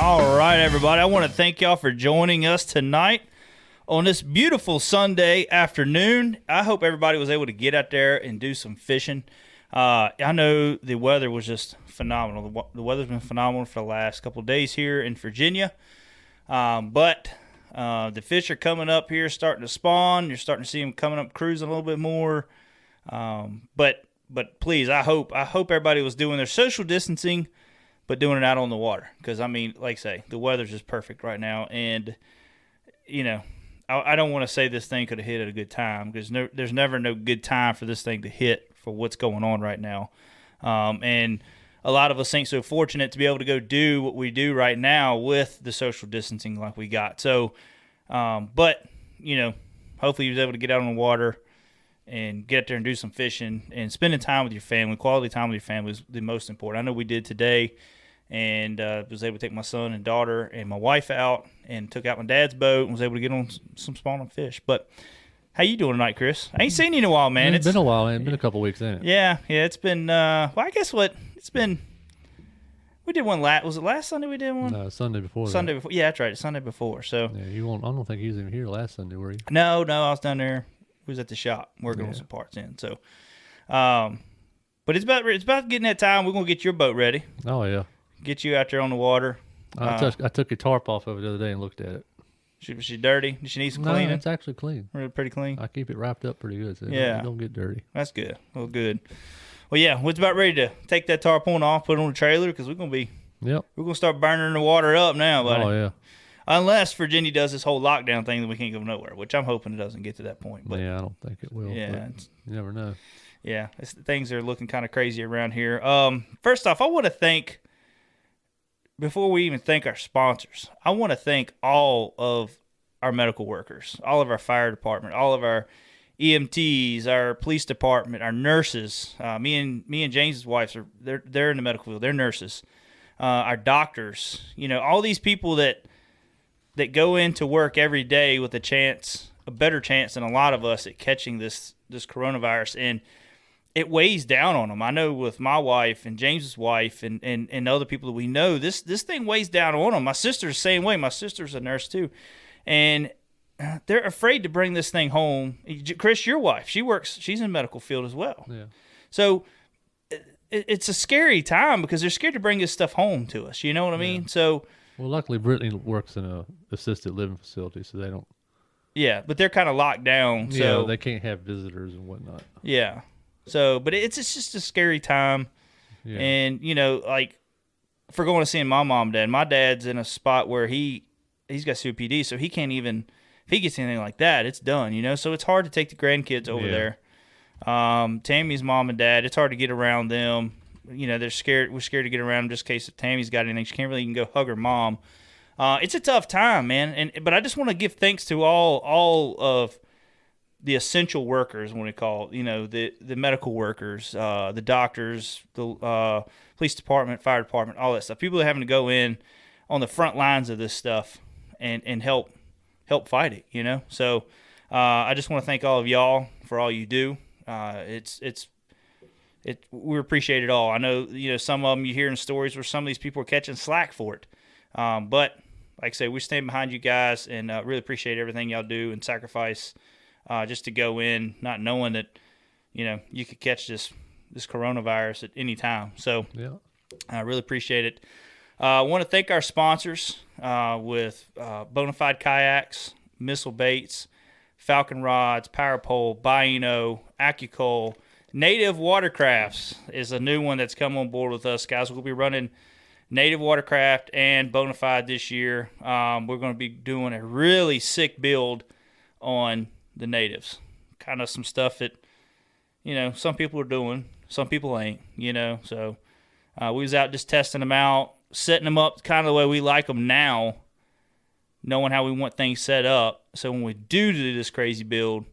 All right, everybody. I want to thank y'all for joining us tonight on this beautiful Sunday afternoon. I hope everybody was able to get out there and do some fishing. I know the weather was just phenomenal. The weather's been phenomenal for the last couple of days here in Virginia. But the fish are coming up here, starting to spawn. You're starting to see them coming up, cruising a little bit more. But please, I hope everybody was doing their social distancing, but doing it out on the water. Because, I mean, like I say, the weather's just perfect right now. And, you know, I don't want to say this thing could have hit at a good time, because there's never no good time for this thing to hit for what's going on right now. And a lot of us ain't so fortunate to be able to go do what we do right now with the social distancing like we got. So, but, you know, hopefully you was able to get out on the water and get out there and do some fishing and spending time with your family. Quality time with your family is the most important. I know we did today, and was able to take my son and daughter and my wife out and took out my dad's boat and was able to get on some spawning fish. But how you doing tonight, Chris? I ain't seen you in a while, man. It's been a while, man. It's been a couple weeks, ain't it? Yeah, it's been, well, I guess it's been, we did one was it last Sunday we did one? No, Sunday before. Sunday before. Yeah, that's right. Sunday before. So. Yeah, I don't think you was even here last Sunday, were you? No, I was down there. We was at the shop working on some parts in. So, but it's about getting that time. We're going to get your boat ready. Oh, yeah. Get you out there on the water. I took a tarp off of it the other day and looked at it. Was she dirty? Did she need some cleaning? No, it's actually clean. Really pretty clean? I keep it wrapped up pretty good, so it don't get dirty. That's good. Well, good. Well, yeah, we're about ready to take that tarpaulin off, put it on the trailer, because we're going to start burning the water up now, buddy. Oh, yeah. Unless Virginia does this whole lockdown thing that we can't go nowhere, which I'm hoping it doesn't get to that point. But, yeah, I don't think it will. Yeah, you never know. Yeah, things are looking kind of crazy around here. First off, I want to thank, before we even thank our sponsors, I want to thank all of our medical workers, all of our fire department, all of our EMTs, our police department, our nurses. Me and James's wife they're in the medical field. They're nurses. Our doctors. You know, all these people that go into work every day with a better chance than a lot of us at catching this coronavirus, and it weighs down on them. I know with my wife and James's wife and other people that we know, this thing weighs down on them. My sister's the same way. My sister's a nurse too, and they're afraid to bring this thing home. Chris, your wife, she's in the medical field as well. Yeah. So it's a scary time because they're scared to bring this stuff home to us. You know what I mean? So. Well, luckily Brittany works in a assisted living facility, so they don't. Yeah, but they're kind of locked down. So they can't have visitors and whatnot. Yeah. So, but it's just a scary time. Yeah. And, you know, like, for going to see my mom and dad, my dad's in a spot where he's got COPD, so he can't even, if he gets anything like that, it's done, you know? So it's hard to take the grandkids over there. Tammy's mom and dad, it's hard to get around them. You know, we're scared to get around them just in case if Tammy's got anything. She can't really even go hug her mom. It's a tough time, man. But I just want to give thanks to all of the essential workers, when we call it, you know, the medical workers, the doctors, the police department, fire department, all that stuff. People that are having to go in on the front lines of this stuff and help fight it, you know. So I just want to thank all of y'all for all you do. We appreciate it all. I know, you know, some of them you hear in stories where some of these people are catching slack for it. But like I say, we stand behind you guys and really appreciate everything y'all do and sacrifice just to go in, not knowing that, you know, you could catch this coronavirus at any time. So I really appreciate it. I want to thank our sponsors with Bonafide Kayaks, Missile Baits, Falcon Rods, Power Pole, Baino, AccuCoal. Native Watercrafts is a new one that's come on board with us, guys. We'll be running Native Watercraft and Bonafide this year. We're going to be doing a really sick build on the natives. Kind of some stuff that, you know, some people are doing, some people ain't, you know. So we was out just testing them out, setting them up kind of the way we like them now, knowing how we want things set up. So when we do this crazy build,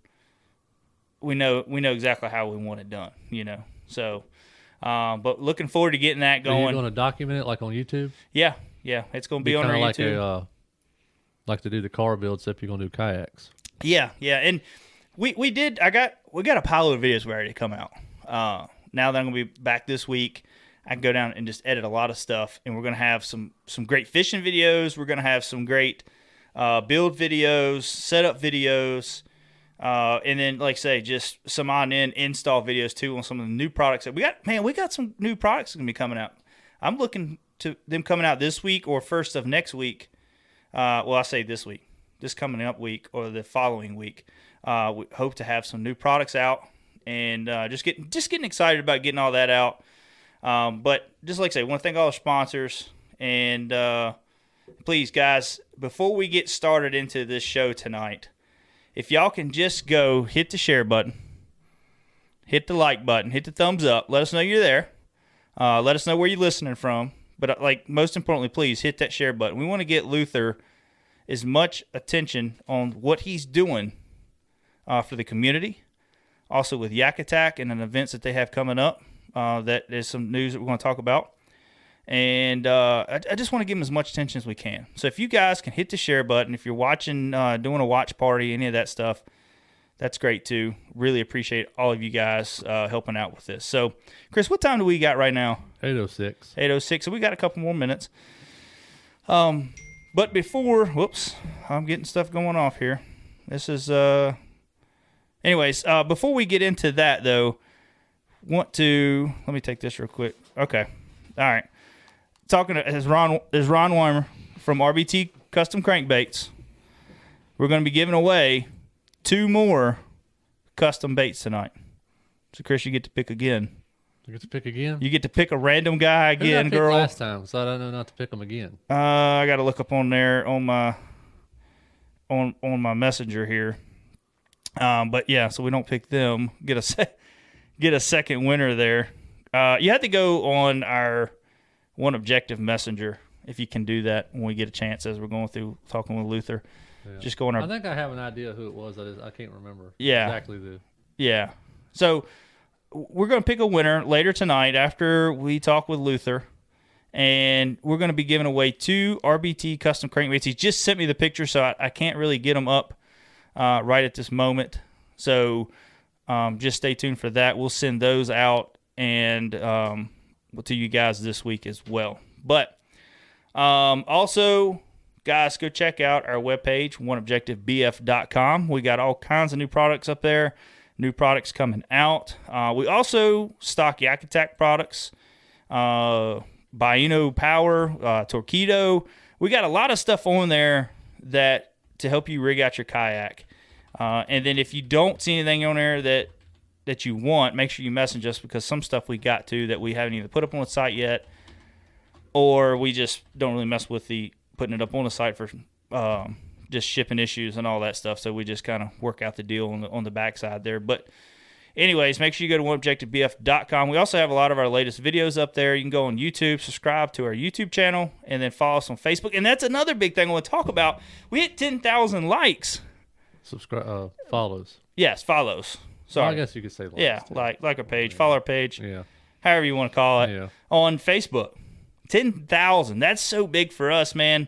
we know exactly how we want it done, you know. So, but looking forward to getting that going. Are you going to document it like on YouTube? Yeah, it's going to be on our YouTube. Like to do the car build, except you're going to do kayaks. Yeah, and we got a pile of videos ready to come out. Now that I'm going to be back this week, I can go down and just edit a lot of stuff. And we're going to have some great fishing videos. We're going to have some great build videos, setup videos, and then, like I say, just some on-end install videos too on some of the new products that we got. Man, we got some new products going to be coming out. I'm looking to them coming out this week or first of next week. Well, I say this week, this coming up week or the following week. We hope to have some new products out, and just getting excited about getting all that out. But just like I say, I want to thank all our sponsors, and please, guys, before we get started into this show tonight, if y'all can just go hit the share button, hit the like button, hit the thumbs up, let us know you're there. Let us know where you're listening from. But like most importantly, please hit that share button. We want to get Luther as much attention on what he's doing for the community. Also with YakAttack and an events that they have coming up. That is some news that we're going to talk about. And I just want to give him as much attention as we can. So if you guys can hit the share button, if you're watching, doing a watch party, any of that stuff, that's great too. Really appreciate all of you guys helping out with this. So, Chris, what time do we got right now? 8:06. 8:06. So we got a couple more minutes. But before, whoops, I'm getting stuff going off here. This is, anyways, before we get into that though, let me take this real quick. Okay. All right. Talking to Ron Weimer from RBT Custom Crankbaits. We're going to be giving away 2 more custom baits tonight. So, Chris, you get to pick again. I get to pick again? You get to pick a random guy again, girl. Last time, so I don't know not to pick them again. I got to look up on there on my messenger here. But yeah, so we don't pick them. Get a second winner there. You have to go on our OneObjective messenger if you can do that when we get a chance as we're going through talking with Luther. Yeah. Just go on our. I think I have an idea who it was. I can't remember. Yeah. Exactly the. Yeah. So we're going to pick a winner later tonight after we talk with Luther, and we're going to be giving away 2 RBT custom crankbaits. He just sent me the picture, so I can't really get them up right at this moment. So just stay tuned for that. We'll send those out and to you guys this week as well. But also, guys, go check out our webpage, OneObjectiveBF.com. We got all kinds of new products up there, new products coming out. We also stock YakAttack products, Bino Power, Torpedo. We got a lot of stuff on there that to help you rig out your kayak. And then if you don't see anything on there that you want, make sure you message us, because some stuff we got to that we haven't either put up on the site yet, or we just don't really mess with the putting it up on the site for just shipping issues and all that stuff. So we just kind of work out the deal on the backside there. But anyways, make sure you go to OneObjectiveBF.com. We also have a lot of our latest videos up there. You can go on YouTube, subscribe to our YouTube channel, and then follow us on Facebook. And that's another big thing I want to talk about. We hit 10,000 likes. Subscribe, follows. Yes, follows. Sorry. Well, I guess you could say likes. Yeah, like our page. Yeah. Follow our page. Yeah. However you want to call it. Yeah. On Facebook. 10,000. That's so big for us, man.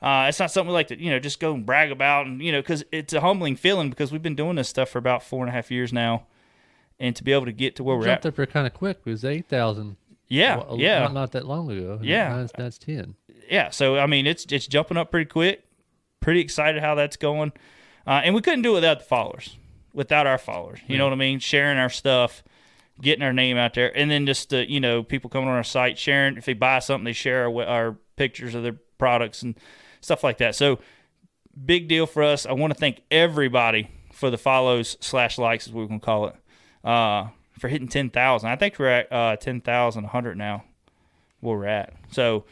It's not something we like to, just go and brag about, and because it's a humbling feeling, because we've been doing this stuff for about 4.5 years now, and to be able to get to where we're at. Jumped up there kind of quick. It was 8,000. Yeah, yeah. Not that long ago. Yeah. That's 10. Yeah, so I mean, it's jumping up pretty quick. Pretty excited how that's going, and we couldn't do it without the followers, without our followers. You know what I mean? Sharing our stuff, getting our name out there, and then just people coming on our site, sharing. If they buy something, they share our pictures of their products and stuff like that. So big deal for us. I want to thank everybody for the follows / likes, as we're going to call it, for hitting 10,000. I think we're at 10,100 now where we're at. So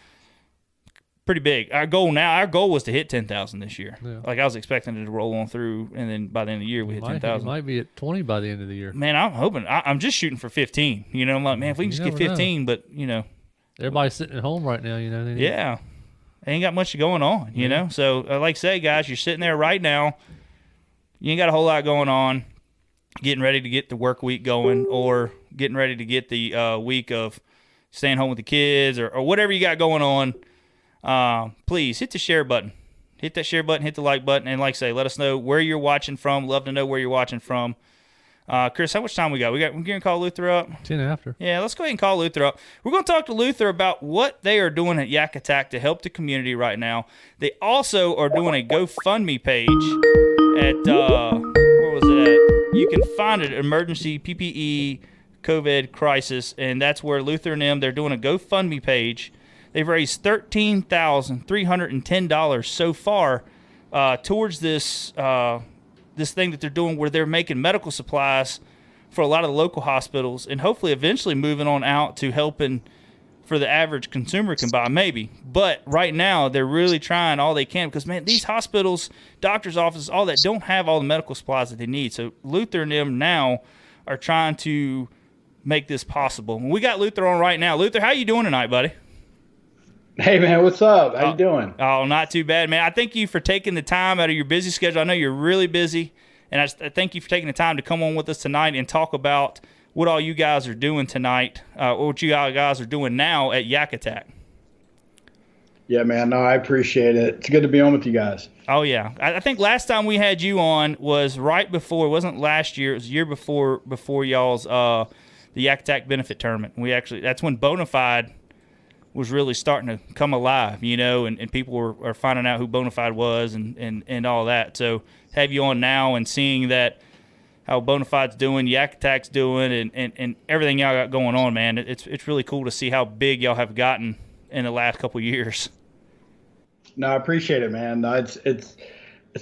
pretty big. Our goal was to hit 10,000 this year. Yeah. Like I was expecting it to roll on through, and then by the end of the year we hit 10,000. Might be at 20 by the end of the year. Man, I'm hoping. I'm just shooting for 15. I'm like, man, if we can just get 15, but everybody's sitting at home right now. Yeah, ain't got much going on. So like I say, guys, you're sitting there right now. You ain't got a whole lot going on. Getting ready to get the work week going, or getting ready to get the week of staying home with the kids, or whatever you got going on. Please hit the share button. Hit that share button, hit the like button, and like I say, let us know where you're watching from. Love to know where you're watching from. Chris, how much time we got? We're going to call Luther up? 10 after. Yeah, let's go ahead and call Luther up. We're going to talk to Luther about what they are doing at YakAttack to help the community right now. They also are doing a GoFundMe page at, where was it at? You can find it, Emergency PPE COVID Crisis, and that's where Luther and them, they're doing a GoFundMe page. They've raised $13,310 so far towards this this thing that they're doing where they're making medical supplies for a lot of the local hospitals and hopefully eventually moving on out to helping for the average consumer can buy, maybe. But right now, they're really trying all they can because, man, these hospitals, doctors' offices, all that don't have all the medical supplies that they need. So Luther and them now are trying to make this possible. And we got Luther on right now. Luther, how you doing tonight, buddy? Hey, man, what's up? How you doing? Oh, not too bad, man. I thank you for taking the time out of your busy schedule. I know you're really busy, and I thank you for taking the time to come on with us tonight and talk about what all you guys are doing tonight, or what you guys are doing now at YakAttack. Yeah, man. No, I appreciate it. It's good to be on with you guys. Oh, yeah. I think last time we had you on was right before, it wasn't last year, it was the year before y'all's the YakAttack benefit tournament. That's when Bonafide was really starting to come alive, and people were finding out who Bonafide was and all that. So have you on now and seeing that how Bonafide's doing, YakAttack's doing, and everything y'all got going on, man. It's really cool to see how big y'all have gotten in the last couple of years. No, I appreciate it, man. No, it's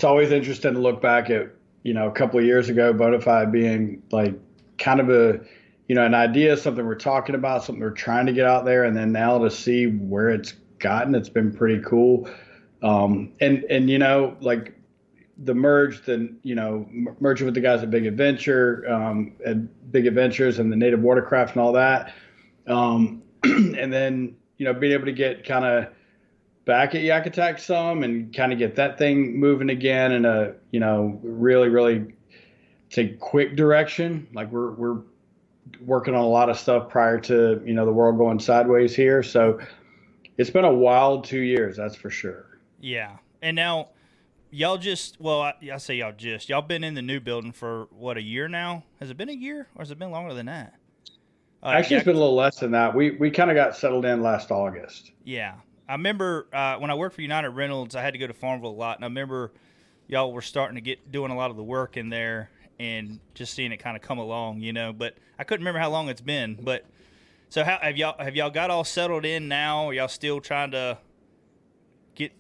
always interesting to look back at, a couple of years ago, Bonafide being like kind of an idea, something we're talking about, something we're trying to get out there, and then now to see where it's gotten, it's been pretty cool. Like the merging with the guys at Big Adventure, at Big Adventures and the Native Watercraft and all that, and then being able to get kind of back at YakAttack some and kind of get that thing moving again in a really really quick direction. Like we're working on a lot of stuff prior to the world going sideways here, so it's been a wild 2 years, that's for sure. Yeah. And now y'all y'all been in the new building for what, a year now? Has it been a year or has it been longer than that? Actually, it's been a little less than that. We kind of got settled in last August. Yeah. I remember when I worked for United Rentals, I had to go to Farmville a lot, and I remember y'all were starting to doing a lot of the work in there and just seeing it kind of come along, but I couldn't remember how long it's been. But so how have y'all got all settled in now? Are y'all still trying to get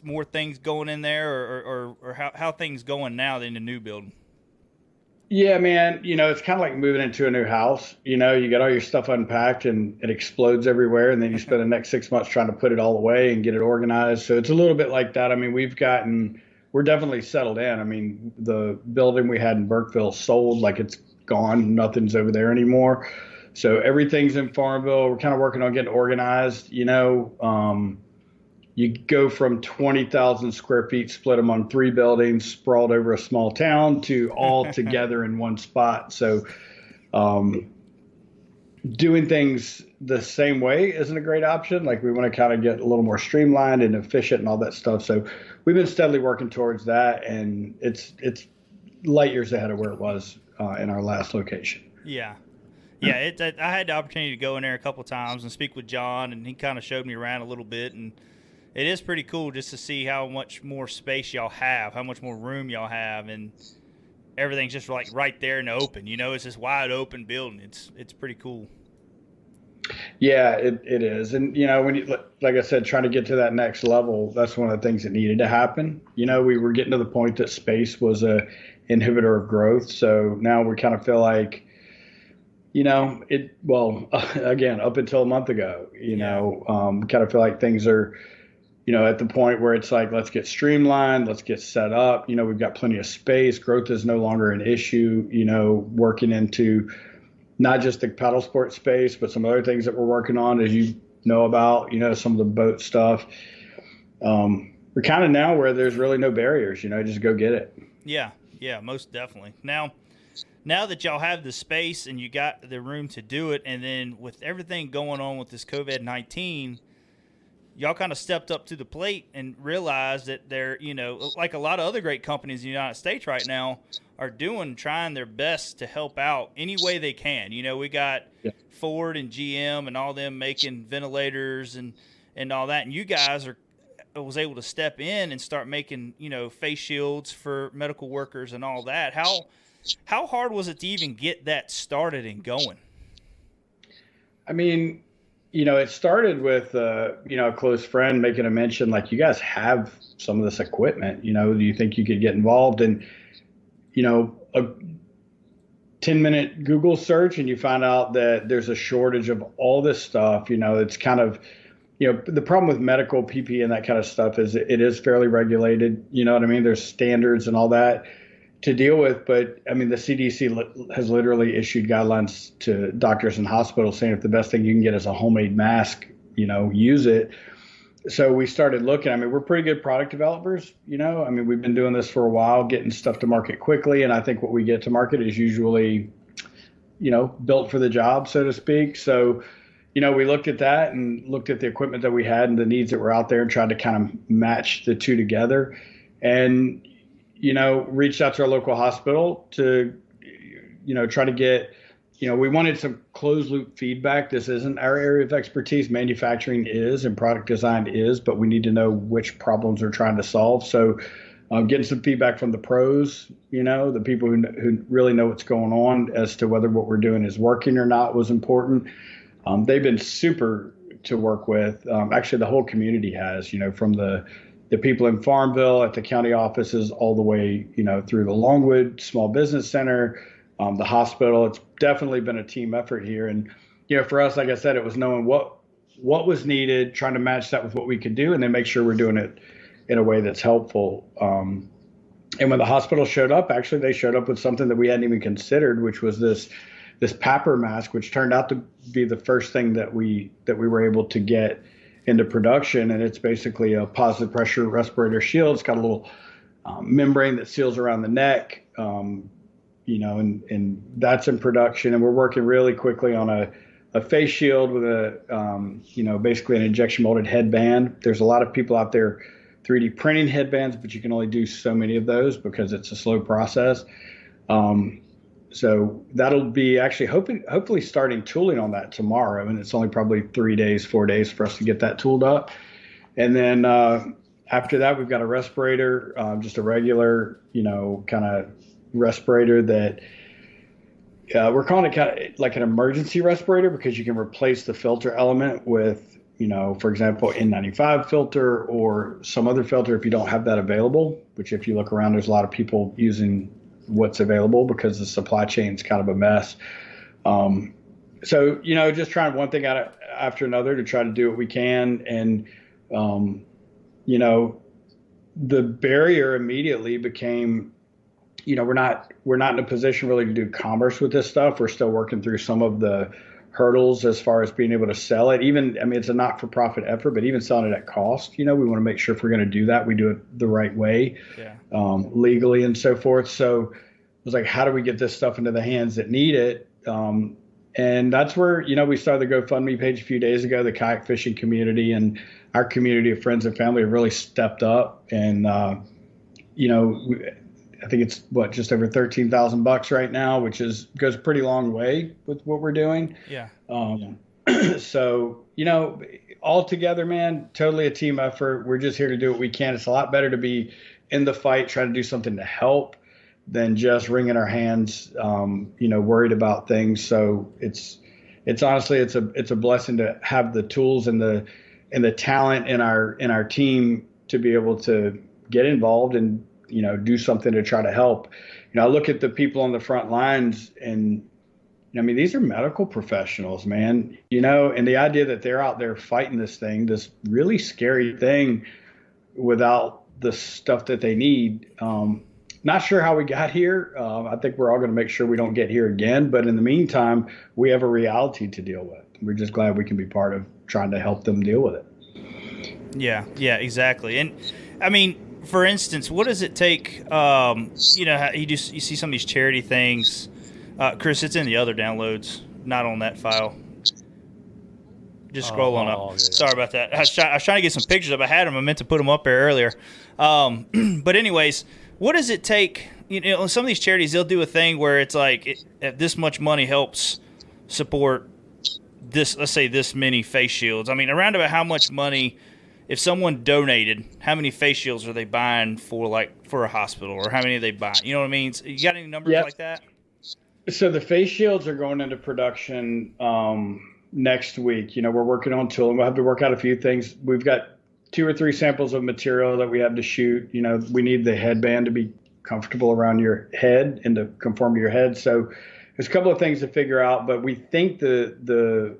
more things going in there, or how things going now in the new building? Yeah, man, it's kind of like moving into a new house. You get all your stuff unpacked and it explodes everywhere, and then you spend the next 6 months trying to put it all away and get it organized. So it's a little bit like that. I mean, we're definitely settled in. I mean, the building we had in Burkeville sold, like it's gone. Nothing's over there anymore. So everything's in Farmville. We're kind of working on getting organized. You go from 20,000 square feet, split them on 3 buildings, sprawled over a small town, to all together in one spot. So doing things the same way isn't a great option. Like we want to kind of get a little more streamlined and efficient and all that stuff. So we've been steadily working towards that, and it's light years ahead of where it was in our last location. Yeah. Yeah, I had the opportunity to go in there a couple of times and speak with John, and he kind of showed me around a little bit, and it is pretty cool just to see how much more space y'all have, how much more room y'all have, and everything's just like right there in the open. It's this wide open building. It's pretty cool. Yeah, it is. And, when you, like I said, trying to get to that next level, that's one of the things that needed to happen. We were getting to the point that space was a inhibitor of growth. So now we kind of feel like, again, up until a month ago, kind of feel like things are, at the point where it's like, let's get streamlined, let's get set up. We've got plenty of space. Growth is no longer an issue, working into not just the paddle sport space, but some other things that we're working on, as you know about, some of the boat stuff. We're kind of now where there's really no barriers, just go get it. Yeah, most definitely. Now that y'all have the space and you got the room to do it, and then with everything going on with this COVID-19, y'all kind of stepped up to the plate and realized that they're, like a lot of other great companies in the United States right now are doing, trying their best to help out any way they can. We got Ford and GM and all them making ventilators and all that. And you guys was able to step in and start making, face shields for medical workers and all that. How hard was it to even get that started and going? I mean, it started with, a close friend making a mention, like, you guys have some of this equipment, do you think you could get involved? And, a 10-minute Google search and you find out that there's a shortage of all this stuff. It's kind of, the problem with medical PPE and that kind of stuff is it is fairly regulated. You know what I mean? There's standards and all that to deal with. But I mean, the CDC has literally issued guidelines to doctors and hospitals saying if the best thing you can get is a homemade mask, use it. So we started looking. I mean, we're pretty good product developers, I mean, we've been doing this for a while, getting stuff to market quickly. And I think what we get to market is usually, built for the job, so to speak. So, we looked at that and looked at the equipment that we had and the needs that were out there and tried to kind of match the two together and, reached out to our local hospital to, try to get, we wanted some closed loop feedback. This isn't our area of expertise. Manufacturing is and product design is, but we need to know which problems we're trying to solve. So getting some feedback from the pros, the people who really know what's going on as to whether what we're doing is working or not was important. They've been super to work with. Actually, the whole community has, from the people in Farmville at the county offices all the way, through the Longwood Small Business Center, the hospital. It's definitely been a team effort here. And, for us, like I said, it was knowing what was needed, trying to match that with what we could do, and then make sure we're doing it in a way that's helpful. And when the hospital showed up, actually, they showed up with something that we hadn't even considered, which was this PAPR mask, which turned out to be the first thing that we were able to get into production. And it's basically a positive pressure respirator shield. It's got a little membrane that seals around the neck, and that's in production. And we're working really quickly on a face shield with basically an injection molded headband. There's a lot of people out there 3D printing headbands, but you can only do so many of those because it's a slow process. So that'll be actually hopefully starting tooling on that tomorrow. And it's only probably 4 days for us to get that tooled up. And then after that, we've got a respirator, just a regular, kind of respirator that we're calling it kind of like an emergency respirator because you can replace the filter element with, for example, N95 filter or some other filter if you don't have that available, which if you look around, there's a lot of people using what's available because the supply chain is kind of a mess. So, just trying one thing after another to try to do what we can. And, the barrier immediately became, we're not in a position really to do commerce with this stuff. We're still working through some of the hurdles as far as being able to sell it. It's a not-for-profit effort, but even selling it at cost, we want to make sure if we're going to do that, we do it the right way, legally and so forth. So it was like, how do we get this stuff into the hands that need it? And that's where, we started the GoFundMe page a few days ago. The kayak fishing community and our community of friends and family have really stepped up. And, I think it's just over $13,000 right now, which goes a pretty long way with what we're doing. Yeah. So, all together, man, totally a team effort. We're just here to do what we can. It's a lot better to be in the fight, trying to do something to help than just wringing our hands, worried about things. So it's honestly, it's a blessing to have the tools and the talent in our team to be able to get involved and, do something to try to help. I look at the people on the front lines and, these are medical professionals, man, and the idea that they're out there fighting this really scary thing without the stuff that they need. Not sure how we got here. I think we're all going to make sure we don't get here again. But in the meantime, we have a reality to deal with. We're just glad we can be part of trying to help them deal with it. Yeah, exactly. And for instance, what does it take? You see some of these charity things. Chris, it's in the other downloads, not on that file. Just scrolling up. Yeah. Sorry about that. I was trying to get some pictures up. I had them. I meant to put them up there earlier. But anyways, what does it take? You know, some of these charities, they'll do a thing where it's like this much money helps support this. Let's say this many face shields. I mean, around about how much money, if someone donated, how many face shields are they buying for a hospital, or how many are they buying? You know what I mean? So you got any numbers like that? So the face shields are going into production next week. You know, we're working on tooling. We'll have to work out a few things. We've got 2 or 3 samples of material that we have to shoot. You know, we need the headband to be comfortable around your head and to conform to your head. So there's a couple of things to figure out, but we think the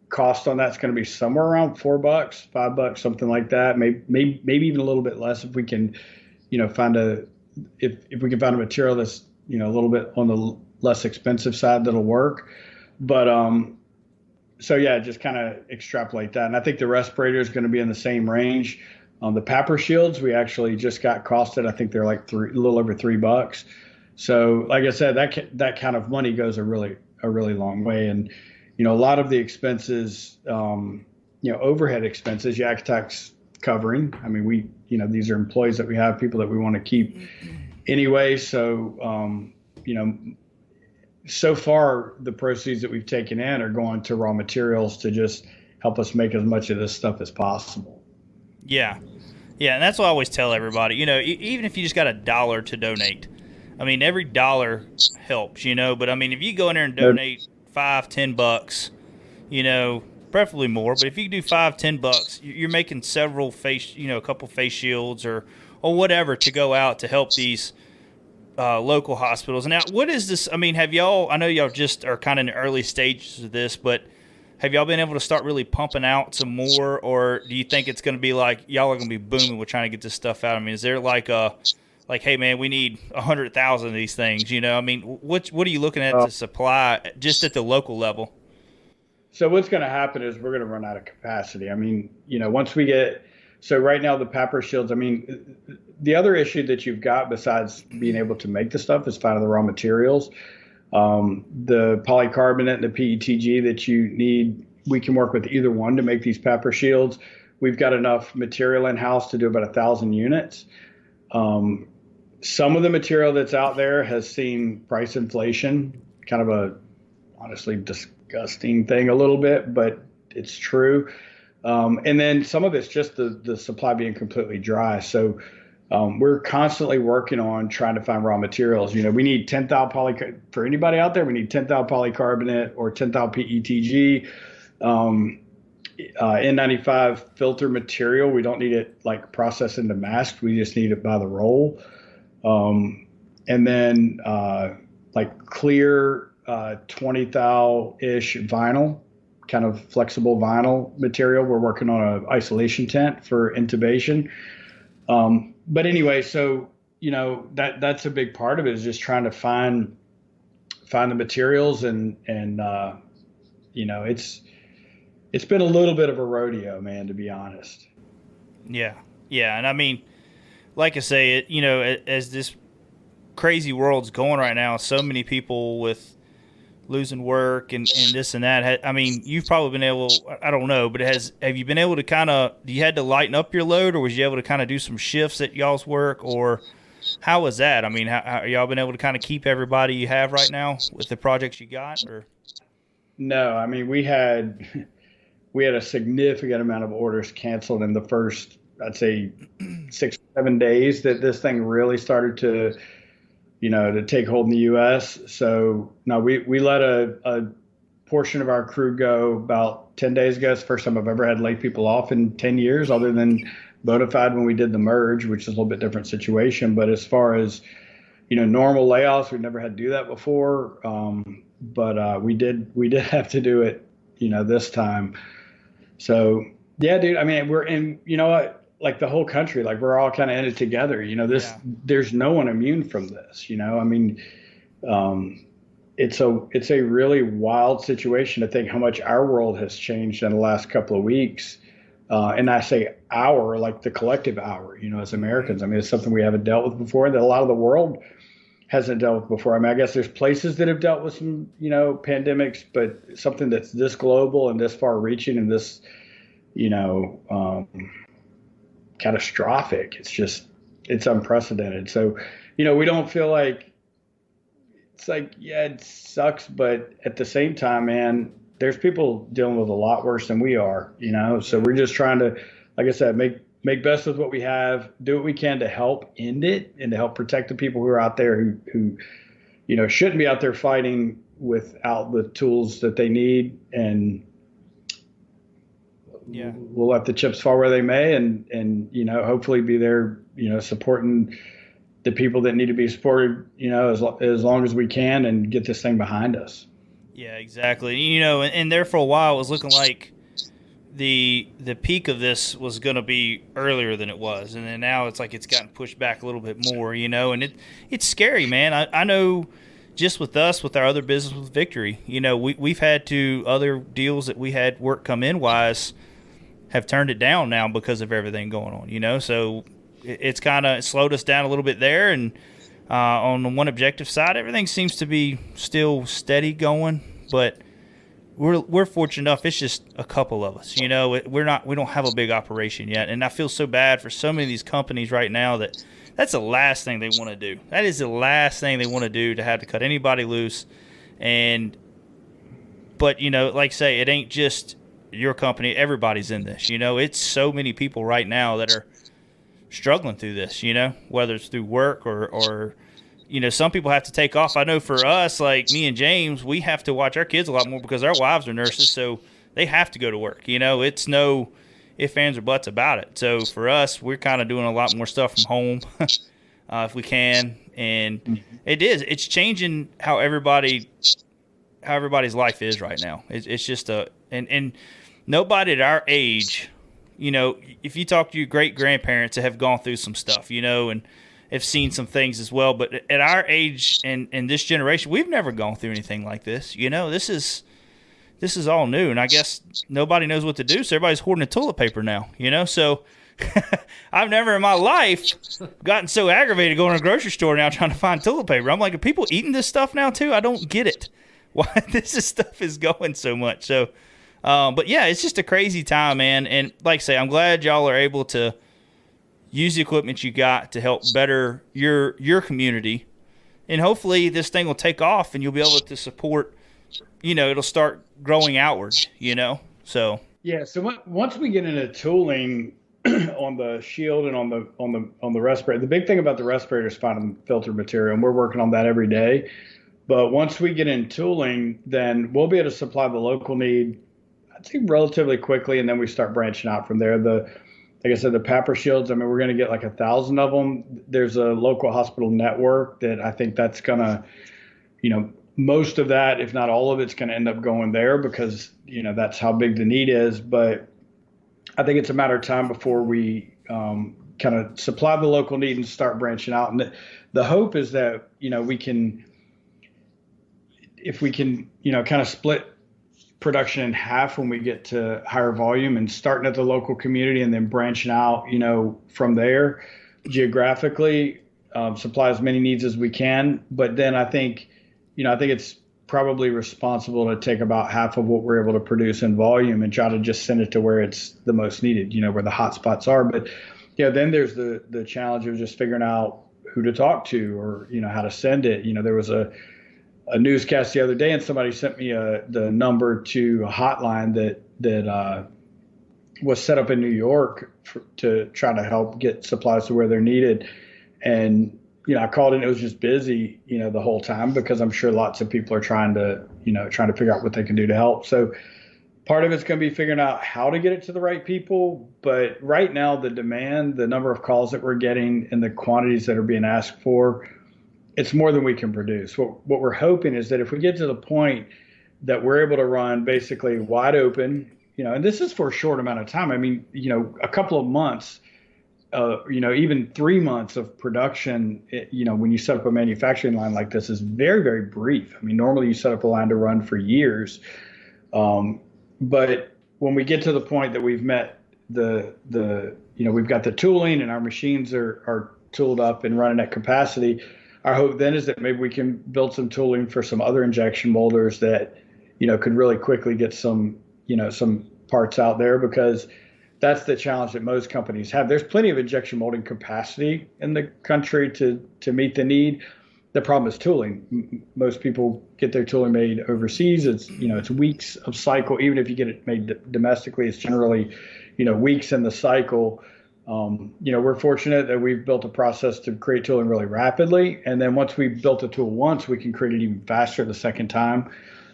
cost on that's going to be somewhere around $4, $5, something like that. Maybe even a little bit less if we can, you know, if we can find a material that's, you know, a little bit on the less expensive side that'll work. But so yeah, just kind of extrapolate that. And I think the respirator is going to be in the same range. The Papper shields, we actually just got costed. I think they're like a little over $3. So like I said, that kind of money goes a really long way. And, you know, a lot of the expenses, you know, overhead expenses, YakAttack's covering. I mean, these are employees that we have, people that we want to keep anyway. So, you know, so far the proceeds that we've taken in are going to raw materials to just help us make as much of this stuff as possible. Yeah. Yeah. And that's what I always tell everybody, you know, even if you just got $1 to donate, I mean, every dollar helps, you know, but I mean, if you go in there and donate $5-10, you know, preferably more, but if you do $5-10, you're making several a couple face shields or whatever to go out to help these local hospitals. Now, what is this? I mean, I know y'all just are kind of in the early stages of this, but have y'all been able to start really pumping out some more, or do you think it's going to be like y'all are going to be booming with trying to get this stuff out? I mean, is there like hey man, we need 100,000 of these things, you know? I mean, what are you looking at to supply just at the local level? So what's going to happen is we're going to run out of capacity. I mean, you know, so right now the Papper shields, I mean, the other issue that you've got besides being able to make the stuff is finding the raw materials. The polycarbonate and the PETG that you need, we can work with either one to make these Papper shields. We've got enough material in-house to do about 1,000 units. Some of the material that's out there has seen price inflation, kind of a honestly disgusting thing a little bit, but it's true. And then some of it's just the supply being completely dry. So we're constantly working on trying to find raw materials. You know, we need 10 thou for anybody out there, we need 10 thou polycarbonate or 10 thou PETG. N95 filter material. We don't need it like processed into mask. We just need it by the roll. And then like clear 20 thou-ish vinyl, kind of flexible vinyl material. We're working on an isolation tent for intubation. But anyway, so, you know, that's a big part of it, is just trying to find the materials and you know, it's been a little bit of a rodeo, man, to be honest. Yeah. Yeah. And I mean, like I say, you know, as this crazy world's going right now, so many people with losing work and this and that. I mean, you've probably been able, I don't know, but have you been able to you had to lighten up your load, or was you able to kind of do some shifts at y'all's work, or how was that? I mean, how y'all been able to kind of keep everybody you have right now with the projects you got, or? No, I mean, we had a significant amount of orders canceled in the first, I'd say 6 or 7 days that this thing really started to, you know, to take hold in the U.S. So no, we let a portion of our crew go about 10 days ago. It's the first time I've ever had laid people off in 10 years, other than Bonafide when we did the merge, which is a little bit different situation. But as far as, you know, normal layoffs, we've never had to do that before. But we did have to do it, you know, this time. So yeah, dude, I mean, we're in, you know what, like the whole country, like we're all kind of in it together, you know, there's no one immune from this, you know, I mean, it's a really wild situation to think how much our world has changed in the last couple of weeks. And I say our, like the collective our, you know, as Americans. I mean, it's something we haven't dealt with before, that a lot of the world hasn't dealt with before. I mean, I guess there's places that have dealt with some, pandemics, but something that's this global and this far reaching and this, catastrophic. It's unprecedented. So, we don't feel like it's like, yeah, it sucks, but at the same time, man, there's people dealing with a lot worse than we are, So we're just trying to, like I said, make best with what we have, do what we can to help end it and to help protect the people who are out there who shouldn't be out there fighting without the tools that they need. And we'll let the chips fall where they may, and hopefully be there, supporting the people that need to be supported, as long as we can, and get this thing behind us. Yeah, exactly. And there for a while it was looking like the peak of this was going to be earlier than it was, and then now it's like it's gotten pushed back a little bit more, and it's scary, man. I know just with us, with our other business with Victory, we've had to other deals that we had work come in wise have turned it down now because of everything going on, so it's kind of slowed us down a little bit there. And on the OneObjective side, everything seems to be still steady going, but we're fortunate enough. It's just a couple of us, we don't have a big operation yet. And I feel so bad for so many of these companies right now that's the last thing they want to do. That is the last thing they want to do, to have to cut anybody loose. But like say, it ain't just your company, everybody's in this, it's so many people right now that are struggling through this, whether it's through work or some people have to take off. I know for us, like me and James, we have to watch our kids a lot more because our wives are nurses, so they have to go to work. It's no ifs, ands, or buts about it. So for us, we're kind of doing a lot more stuff from home if we can, and it's changing how everybody's life is right now. It's just and nobody at our age, if you talk to your great grandparents that have gone through some stuff, and have seen some things as well. But at our age and this generation, we've never gone through anything like this. This is all new, and I guess nobody knows what to do, so everybody's hoarding the toilet paper now. So I've never in my life gotten so aggravated going to a grocery store now trying to find toilet paper. I'm like, are people eating this stuff now too? I don't get it. Why stuff is going so much. So, but yeah, it's just a crazy time, man. And like I say, I'm glad y'all are able to use the equipment you got to help better your community, and hopefully this thing will take off and you'll be able to support. It'll start growing outward. So yeah. So once we get into tooling on the shield and on the respirator, the big thing about the respirator is finding filtered material, and we're working on that every day. But once we get in tooling, then we'll be able to supply the local need, I'd say, relatively quickly, and then we start branching out from there. Like I said, the PAPR shields, I mean, we're going to get like 1,000 of them. There's a local hospital network that I think that's going to, most of that, if not all of it's going to end up going there because, that's how big the need is. But I think it's a matter of time before we kind of supply the local need and start branching out. And the hope is that, if we can, kind of split production in half when we get to higher volume and starting at the local community and then branching out, from there geographically, supply as many needs as we can. But then I think it's probably responsible to take about half of what we're able to produce in volume and try to just send it to where it's the most needed, where the hot spots are. But then there's the challenge of just figuring out who to talk to or, how to send it. There was a newscast the other day, and somebody sent me the number to a hotline that was set up in New York to try to help get supplies to where they're needed. And I called and it was just busy, the whole time because I'm sure lots of people are trying to figure out what they can do to help. So part of it's going to be figuring out how to get it to the right people. But right now, the demand, the number of calls that we're getting, and the quantities that are being asked for, it's more than we can produce. What we're hoping is that if we get to the point that we're able to run basically wide open, and this is for a short amount of time. I mean, a couple of months, even 3 months of production, when you set up a manufacturing line like this is very, very brief. I mean, normally you set up a line to run for years. But when we get to the point that we've met we've got the tooling and our machines are tooled up and running at capacity, our hope then is that maybe we can build some tooling for some other injection molders that, could really quickly get some, some parts out there, because that's the challenge that most companies have. There's plenty of injection molding capacity in the country to meet the need. The problem is tooling. Most people get their tooling made overseas. It's weeks of cycle. Even if you get it made domestically, it's generally, weeks in the cycle. We're fortunate that we've built a process to create tooling really rapidly. And then once we've built a tool once, we can create it even faster the second time.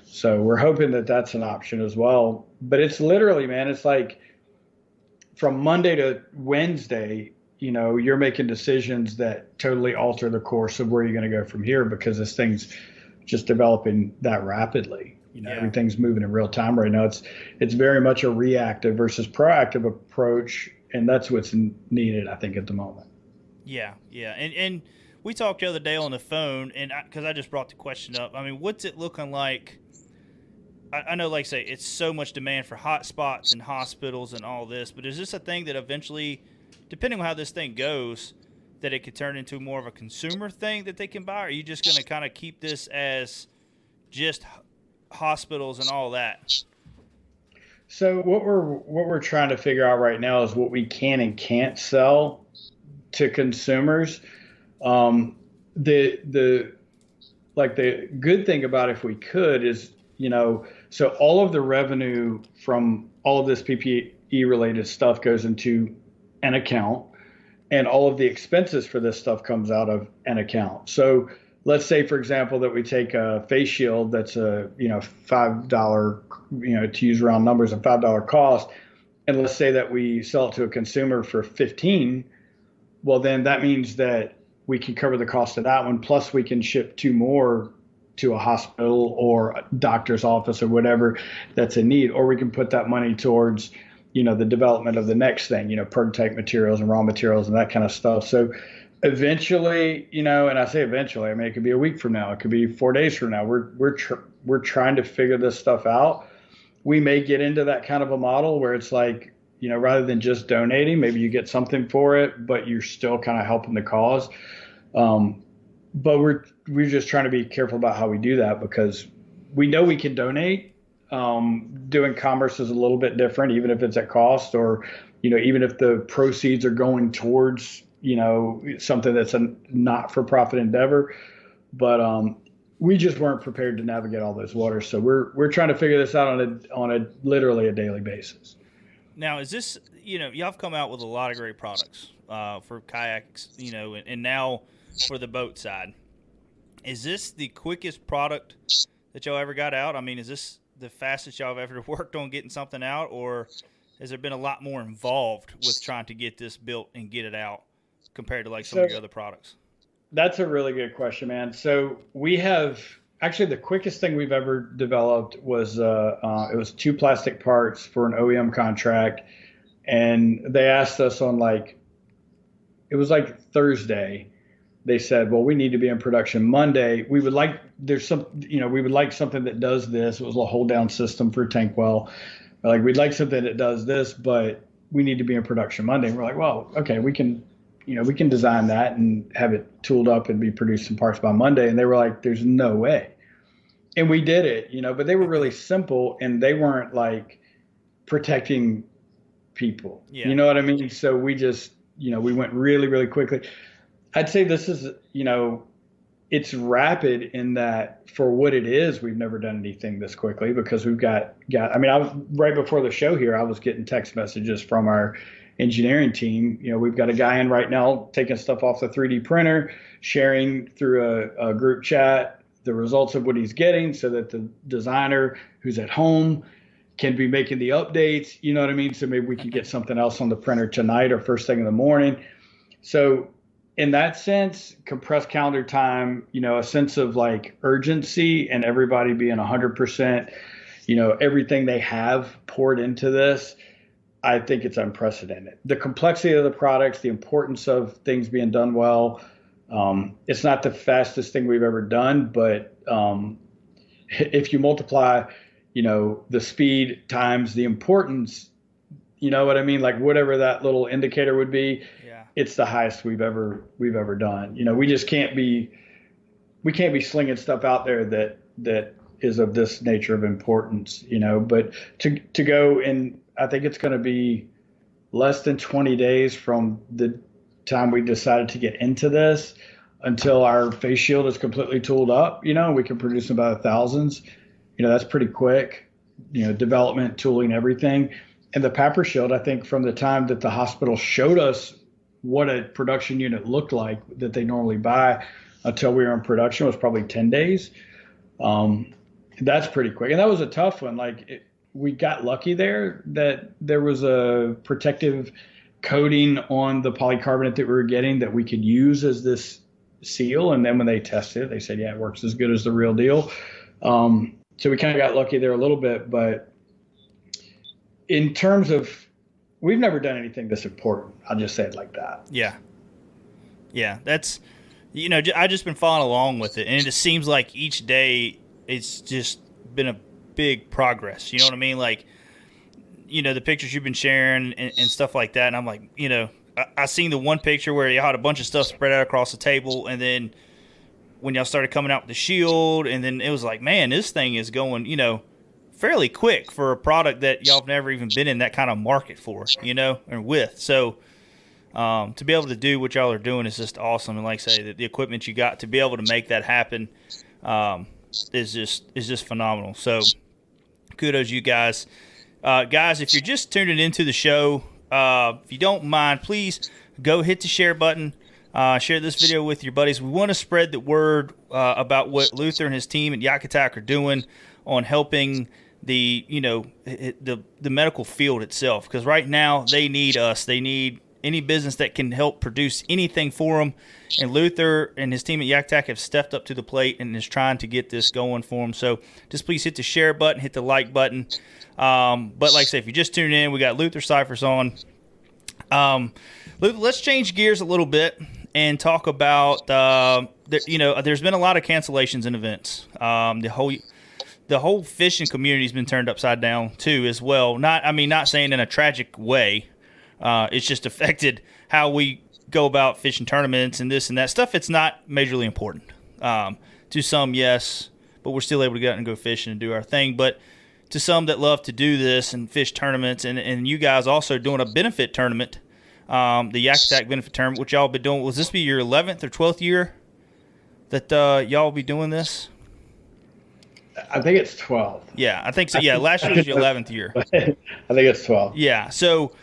So we're hoping that that's an option as well. But it's literally, man, it's like from Monday to Wednesday, you're making decisions that totally alter the course of where you're going to go from here, because this thing's just developing that rapidly. Everything's moving in real time right now. It's very much a reactive versus proactive approach, and that's what's needed, I think, at the moment. Yeah. And we talked the other day on the phone, and because I just brought the question up, I mean, what's it looking like? I know, like I say, it's so much demand for hot spots and hospitals and all this, but is this a thing that eventually, depending on how this thing goes, that it could turn into more of a consumer thing that they can buy? Or are you just going to kind of keep this as just hospitals and all that? So what we're trying to figure out right now is what we can and can't sell to consumers. The good thing about if we could is, so all of the revenue from all of this PPE related stuff goes into an account, and all of the expenses for this stuff comes out of an account. So let's say, for example, that we take a face shield that's a, $5, to use round numbers, a $5 cost. And let's say that we sell it to a consumer for 15. Well, then that means that we can cover the cost of that one. Plus we can ship 2 more to a hospital or a doctor's office or whatever that's in need. Or we can put that money towards, the development of the next thing, prototype materials and raw materials and that kind of stuff. So eventually, and I say eventually, I mean, it could be a week from now, it could be 4 days from now. We're trying to figure this stuff out. We may get into that kind of a model where it's like, rather than just donating, maybe you get something for it, but you're still kind of helping the cause. But we're just trying to be careful about how we do that, because we know we can donate. Doing commerce is a little bit different, even if it's at cost, or, even if the proceeds are going towards, something that's a not-for-profit endeavor. But we just weren't prepared to navigate all those waters. So we're trying to figure this out on a literally a daily basis. Now, is this, y'all have come out with a lot of great products for kayaks, and now for the boat side. Is this the quickest product that y'all ever got out? I mean, is this the fastest y'all have ever worked on getting something out, or has there been a lot more involved with trying to get this built and get it out compared to like some of your other products? That's a really good question, man. So we have actually the quickest thing we've ever developed was it was 2 plastic parts for an OEM contract, and they asked us on it was Thursday. They said, well, we need to be in production Monday. We would like something that does this. It was a hold down system for tank well. We'd like something that does this, but we need to be in production Monday. And we're like, well, okay, we can design that and have it tooled up and be producing parts by Monday. And they were like, there's no way. And we did it, but they were really simple, and they weren't protecting people. Yeah. You know what I mean? So we just, we went really, really quickly. I'd say this is, it's rapid in that for what it is, we've never done anything this quickly, because we've got, I was right before the show here, I was getting text messages from our engineering team. We've got a guy in right now taking stuff off the 3D printer, sharing through a group chat the results of what he's getting, so that the designer who's at home can be making the updates. You know what I mean? So maybe we can get something else on the printer tonight or first thing in the morning. So in that sense, compressed calendar time, a sense of urgency, and everybody being 100%, everything they have poured into this, I think it's unprecedented. The complexity of the products, the importance of things being done well. It's not the fastest thing we've ever done, but if you multiply, the speed times the importance, you know what I mean? Whatever that little indicator would be, yeah. It's the highest we've ever done. We just can't be we can't be slinging stuff out there that is of this nature of importance, but to go in, I think it's going to be less than 20 days from the time we decided to get into this until our face shield is completely tooled up, we can produce about thousands. That's pretty quick, development, tooling, everything. And the Papper Shield, I think from the time that the hospital showed us what a production unit looked like that they normally buy until we were in production was probably 10 days. That's pretty quick. And that was a tough one. We got lucky there that there was a protective coating on the polycarbonate that we were getting that we could use as this seal. And then when they tested it, they said, yeah, it works as good as the real deal. So we kind of got lucky there a little bit, but in terms of, we've never done anything this important. I'll just say it like that. Yeah. Yeah. That's, I just been following along with it. And it just seems like each day it's just been a big progress. You know what I mean? The pictures you've been sharing and stuff like that. And I'm like, I seen the one picture where you had a bunch of stuff spread out across the table. And then when y'all started coming out with the shield, and then it was like, man, this thing is going, fairly quick for a product that y'all have never even been in that kind of market for, and with. So to be able to do what y'all are doing is just awesome. And like I say, the equipment you got to be able to make that happen is just phenomenal. So kudos you guys. Guys, if you're just tuning into the show, if you don't mind, please go hit the share button. Share this video with your buddies. We want to spread the word about what Luther and his team at YakAttack are doing on helping the medical field itself. Because right now they need us. They need any business that can help produce anything for them. And Luther and his team at YakAttack have stepped up to the plate and is trying to get this going for them. So just please hit the share button, hit the like button. But like I said, if you just tuned in, we got Luther Cifers on. Let's change gears a little bit and talk about, there's been a lot of cancellations in events. The whole fishing community has been turned upside down too, as well. Not saying in a tragic way. It's just affected how we go about fishing tournaments and this and that stuff. It's not majorly important. To some, yes, but we're still able to get out and go fishing and do our thing. But to some that love to do this and fish tournaments, and you guys also doing a benefit tournament, the YakAttack benefit tournament, which y'all been doing. Was this be your 11th or 12th year that y'all be doing this? I think it's 12. Yeah, I think so. Yeah, last year was your 11th year. I think it's 12. Yeah, so,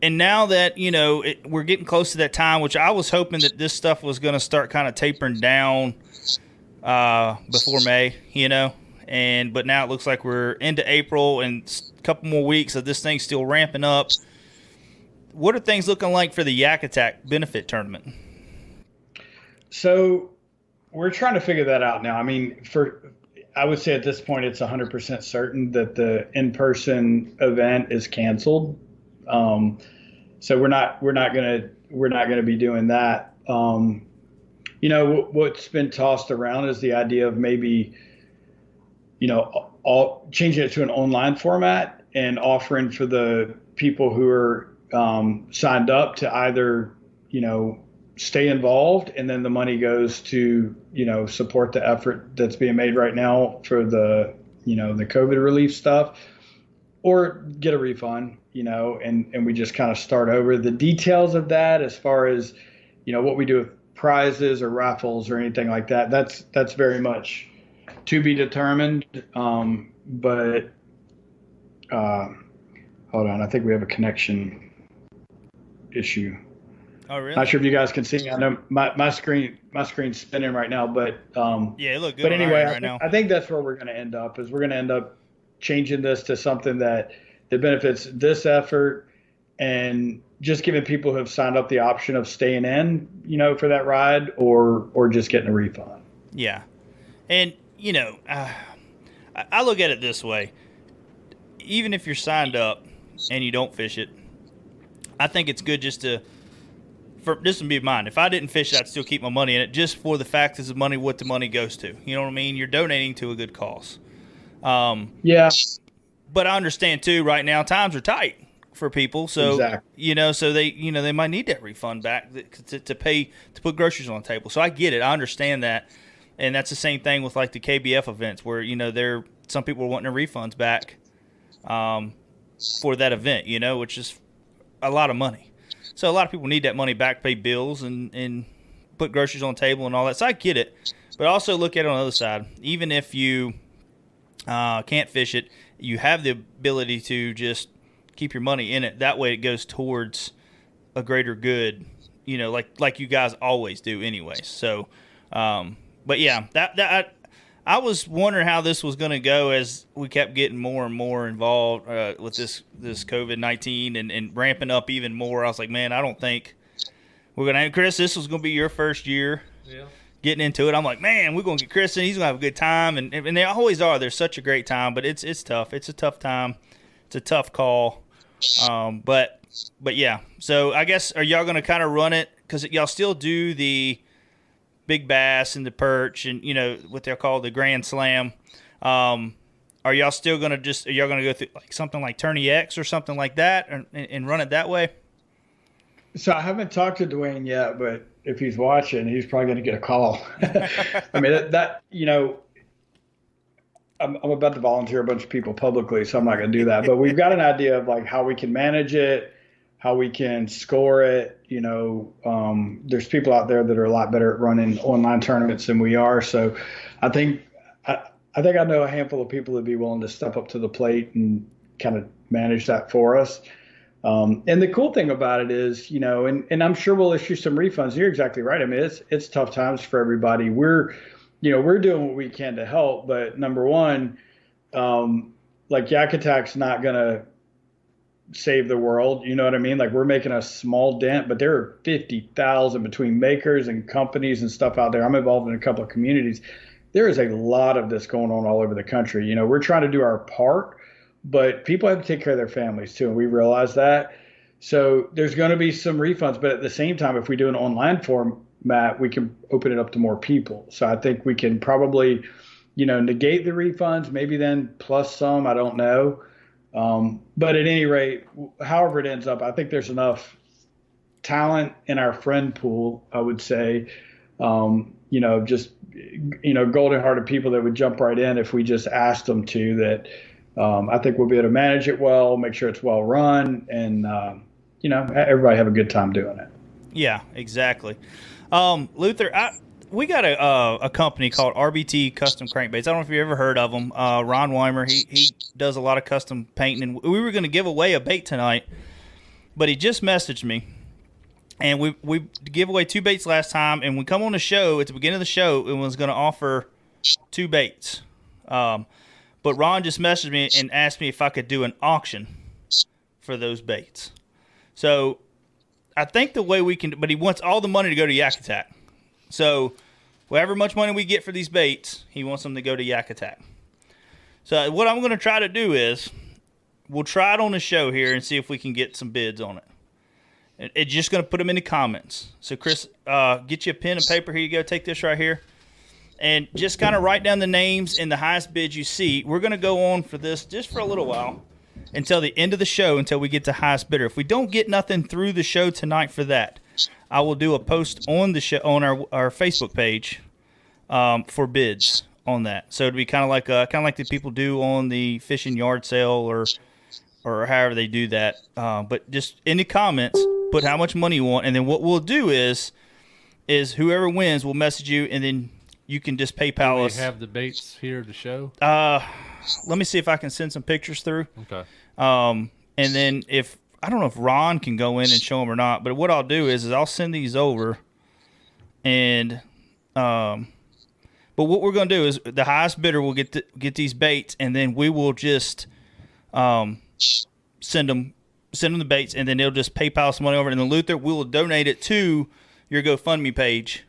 and now that, we're getting close to that time, which I was hoping that this stuff was going to start kind of tapering down before May, but now it looks like we're into April and a couple more weeks of this thing still ramping up. What are things looking like for the YakAttack benefit tournament? So we're trying to figure that out now. I would say at this point it's 100% certain that the in-person event is canceled. So we're not gonna be doing that. What's been tossed around is the idea of maybe, all changing it to an online format and offering for the people who are signed up to either, stay involved, and then the money goes to, support the effort that's being made right now for the, the COVID relief stuff, or get a refund, and we just kind of start over. The details of that, as far as, what we do with prizes or raffles or anything like that, that's very much to be determined. But hold on, I think we have a connection issue. Oh, really? Not sure if you guys can see me. I know my screen's spinning right now, but yeah, it looked good. But anyway, I think that's where we're going to end up. Is we're going to end up changing this to something that benefits this effort, and just giving people who have signed up the option of staying in, for that ride, or just getting a refund. Yeah, and I look at it this way: even if you're signed up and you don't fish it, I think it's good just to. This would be mine. If I didn't fish it, I'd still keep my money in it, just for the fact is the money what the money goes to. You know what I mean? You're donating to a good cause. Yeah. But I understand too. Right now, times are tight for people, so exactly. So they they might need that refund back to pay to put groceries on the table. So I get it. I understand that. And that's the same thing with like the KBF events where, some people are wanting their refunds back for that event, which is a lot of money. So a lot of people need that money back to pay bills and put groceries on the table and all that. So I get it. But also look at it on the other side. Even if you can't fish it, you have the ability to just keep your money in it. That way it goes towards a greater good, like you guys always do anyway. So, but yeah, I was wondering how this was going to go as we kept getting more and more involved with this COVID-19 and ramping up even more. I was like, man, I don't think we're going to – Chris, this was going to be your first year getting into it. I'm like, man, we're going to get Chris in. He's going to have a good time. And they always are. They're such a great time, but it's tough. It's a tough time. It's a tough call. But yeah. So I guess are y'all going to kind of run it because y'all still do the – big bass and the perch and what they'll call the Grand Slam. Are y'all still gonna go through like something like Tourney X or something like that and run it that way? So I haven't talked to Dwayne yet, but if he's watching, he's probably going to get a call. I mean I'm about to volunteer a bunch of people publicly, so I'm not going to do that. But we've got an idea of like how we can manage it, how we can score it. There's people out there that are a lot better at running online tournaments than we are. So I think I know a handful of people that'd be willing to step up to the plate and kind of manage that for us. And the cool thing about it is, and I'm sure we'll issue some refunds. You're exactly right. I mean, it's tough times for everybody. We're doing what we can to help, but number one, like YakAttack's not going to save the world. You know what I mean? Like we're making a small dent, but there are 50,000 between makers and companies and stuff out there. I'm involved in a couple of communities. There is a lot of this going on all over the country. We're trying to do our part, but people have to take care of their families too. And we realize that. So there's going to be some refunds, but at the same time, if we do an online format, we can open it up to more people. So I think we can probably, negate the refunds, maybe then plus some, I don't know. But at any rate, however it ends up, I think there's enough talent in our friend pool, I would say, just, golden-hearted people that would jump right in if we just asked them to, that I think we'll be able to manage it well, make sure it's well run, and, everybody have a good time doing it. Yeah, exactly. Luther, we got a company called RBT Custom Crankbaits. I don't know if you ever heard of them. Ron Weimer, he does a lot of custom painting, and we were going to give away a bait tonight, but he just messaged me, and we gave away 2 baits last time, and we come on the show at the beginning of the show and was going to offer 2 baits. But Ron just messaged me and asked me if I could do an auction for those baits. So I think the way we can, but he wants all the money to go to YakAttack. So, however much money we get for these baits, he wants them to go to YakAttack. So, what I'm going to try to do is, we'll try it on the show here and see if we can get some bids on it. It's just going to put them in the comments. So, Chris, get you a pen and paper. Here you go. Take this right here. And just kind of write down the names and the highest bids you see. We're going to go on for this just for a little while until the end of the show, until we get to highest bidder. If we don't get nothing through the show tonight for that, I will do a post on the show on our Facebook page for bids on that. So it'd be kind of like the people do on the fishing yard sale or however they do that. But just in the comments, put how much money you want, and then what we'll do is whoever wins will message you, and then you can just PayPal us. Do we have the baits here to show? Let me see if I can send some pictures through. Okay. And then I don't know if Ron can go in and show them or not, but what I'll do is I'll send these over, and but what we're going to do is the highest bidder will get these baits, and then we will just send them the baits, and then they'll just PayPal some money over, and then Luther, we will donate it to your GoFundMe page.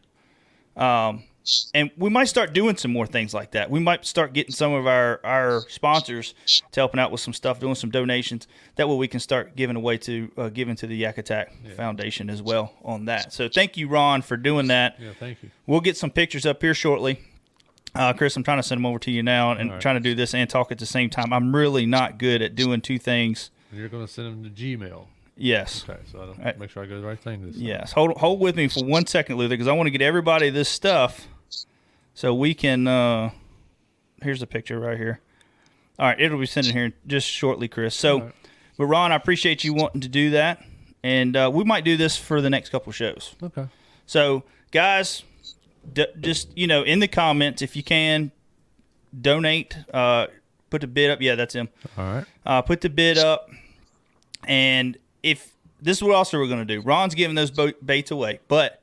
And we might start doing some more things like that. We might start getting some of our sponsors to helping out with some stuff, doing some donations. That way we can start giving away to giving to the YakAttack Foundation as well on that. So thank you, Ron, for doing that. Yeah, thank you. We'll get some pictures up here shortly. Chris, I'm trying to send them over to you now and trying to do this and talk at the same time. I'm really not good at doing 2 things. And you're going to send them to Gmail. Yes. Okay, so I don't make sure I go to the right thing this time. Yes. Hold with me for 1 second, Luther, because I want to get everybody this stuff So we can, here's a picture right here. All right, it'll be sent in here just shortly, Chris. So, right. But Ron, I appreciate you wanting to do that. And we might do this for the next couple shows. Okay. So, guys, just, in the comments, if you can, donate, put the bid up. Yeah, that's him. All right. Put the bid up. And if this is what also we're going to do. Ron's giving those baits away. But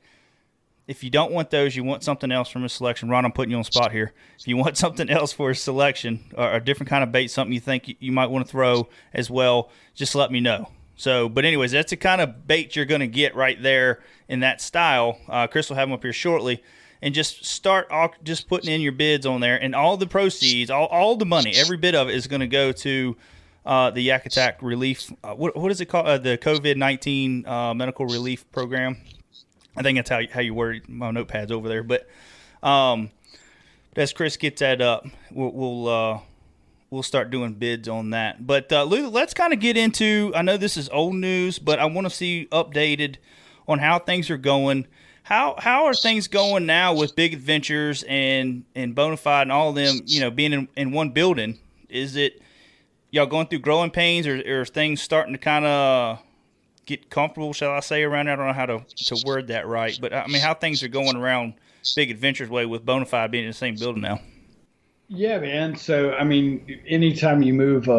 if you don't want those, you want something else from his selection. Ron, I'm putting you on the spot here. If you want something else for his selection, or a different kind of bait, something you think you might want to throw as well, just let me know. So, but anyways, that's the kind of bait you're going to get right there in that style. Chris will have them up here shortly. And just start just putting in your bids on there. And all the proceeds, all the money, every bit of it is going to go to the YakAttack relief. What is it called? The COVID-19 medical relief program. I think that's how you word my notepads over there. But as Chris gets that up, we'll start doing bids on that. But Lou, let's kind of get into. I know this is old news, but I want to see updated on how things are going. How are things going now with Big Adventures and Bonafide and all of them? Being in one building. Is it y'all going through growing pains, or are things starting to kind of get comfortable, shall I say, around? I don't know how to word that right, but I mean, how things are going around Big Adventures way with Bonafide being in the same building now. Yeah, man. So, I mean, anytime you move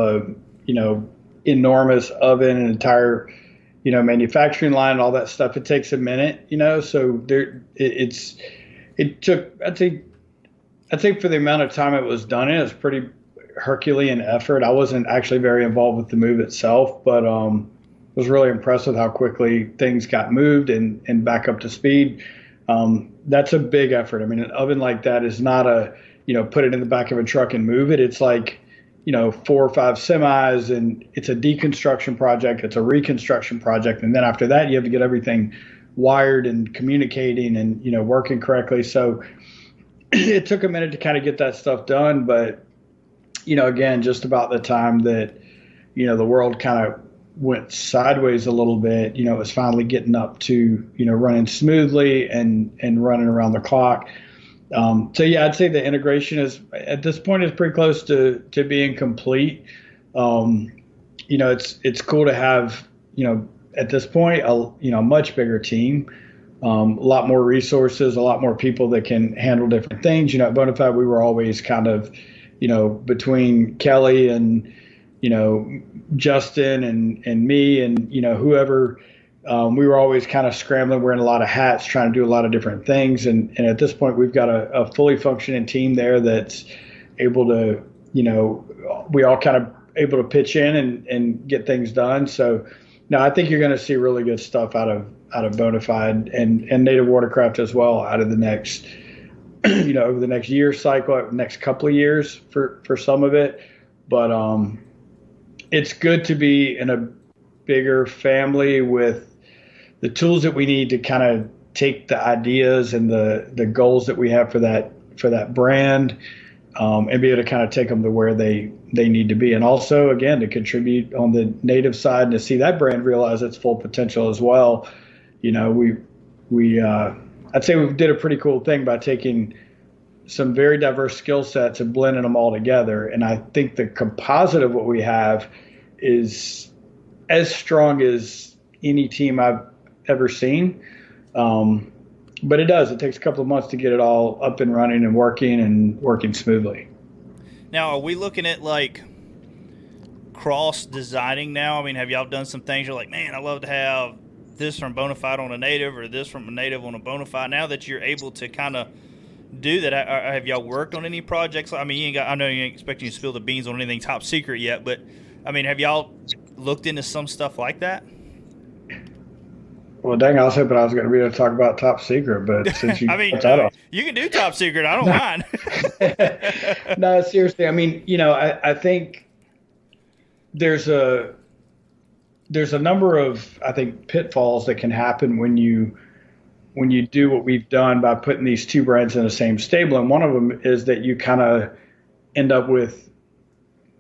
enormous oven, an entire, manufacturing line and all that stuff, it takes a minute, so it took, I'd say for the amount of time it was done in, it's pretty Herculean effort. I wasn't actually very involved with the move itself, but, was really impressed with how quickly things got moved and back up to speed. That's a big effort. I mean, an oven like that is not put it in the back of a truck and move it. It's like, 4 or 5 semis, and it's a deconstruction project. It's a reconstruction project. And then after that, you have to get everything wired and communicating and, working correctly. So it took a minute to kind of get that stuff done. But, again, just about the time that, the world kind of went sideways a little bit, it was finally getting up to, running smoothly and running around the clock. So yeah, I'd say the integration is at this point is pretty close to being complete. It's cool to have, at this point, a much bigger team, a lot more resources, a lot more people that can handle different things. At Bonafide, we were always kind of, between Kelly and, Justin and me and, whoever, we were always kind of scrambling, wearing a lot of hats, trying to do a lot of different things. And at this point, we've got a fully functioning team there that's able to, we all kind of able to pitch in and get things done. So, no, I think you're going to see really good stuff out of Bonafide and Native Watercraft as well out of the next, over the next year cycle, next couple of years for some of it. But, it's good to be in a bigger family with the tools that we need to kind of take the ideas and the goals that we have for that brand, and be able to kind of take them to where they need to be. And also, again, to contribute on the native side and to see that brand realize its full potential as well. I'd say we did a pretty cool thing by taking some very diverse skill sets and blending them all together. And I think the composite of what we have is as strong as any team I've ever seen. But it takes a couple of months to get it all up and running and working smoothly. Now, are we looking at like cross designing now? I mean, have y'all done some things you're like, man, I love to have this from Bonafide on a native or this from a native on a Bonafide? Now that you're able to kind of do that, have y'all worked on any projects? I mean, I know you ain't expecting you to spill the beans on anything top secret yet, but I mean, have y'all looked into some stuff like that? Well, dang, I was hoping I was going to be able to talk about top secret, but since you I mean, you can do top secret. I don't mind. No, seriously. I mean, I think there's a number of, I think, pitfalls that can happen when you do what we've done by putting these two brands in the same stable. And one of them is that you kind of end up with,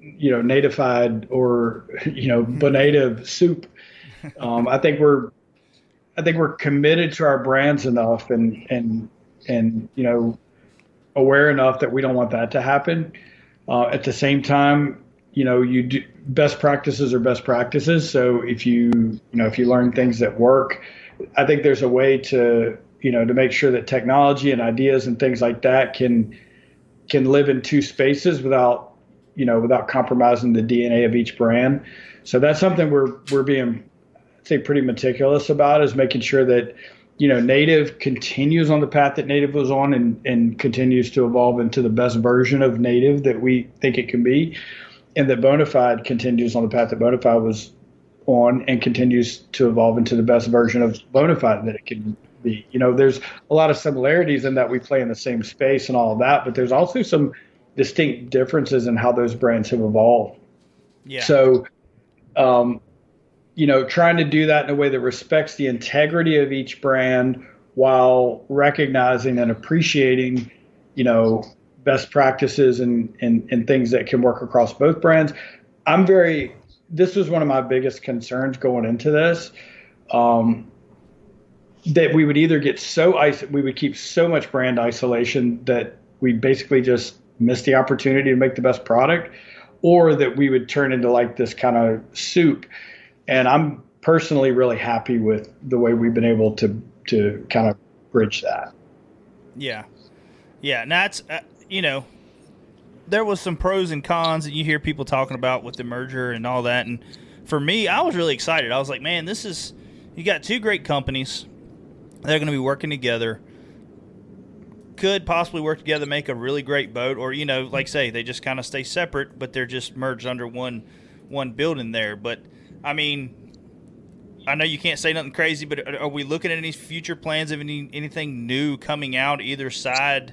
natified or, Bonative soup. I think we're committed to our brands enough and aware enough that we don't want that to happen. At the same time, best practices are best practices. So if you learn things that work, I think there's a way to make sure that technology and ideas and things like that can live in two spaces without compromising the DNA of each brand. So that's something we're being, I'd say, pretty meticulous about, is making sure that Native continues on the path that Native was on and continues to evolve into the best version of Native that we think it can be, and that Bonafide continues on the path that Bonafide was on and continues to evolve into the best version of Bonafide that it can be. There's a lot of similarities in that we play in the same space and all of that, but there's also some distinct differences in how those brands have evolved. Yeah. So, trying to do that in a way that respects the integrity of each brand while recognizing and appreciating, best practices and things that can work across both brands. This was one of my biggest concerns going into this, that we would either get we would keep so much brand isolation that we basically just miss the opportunity to make the best product, or that we would turn into like this kind of soup. And I'm personally really happy with the way we've been able to kind of bridge that. Yeah. Yeah. And that's, there was some pros and cons that you hear people talking about with the merger and all that. And for me, I was really excited. I was like, man, you got two great companies. They're going to be working together. Could possibly work together, make a really great boat, or, like say, they just kind of stay separate, but they're just merged under one building there. But I mean, I know you can't say nothing crazy, but are we looking at any future plans of anything new coming out either side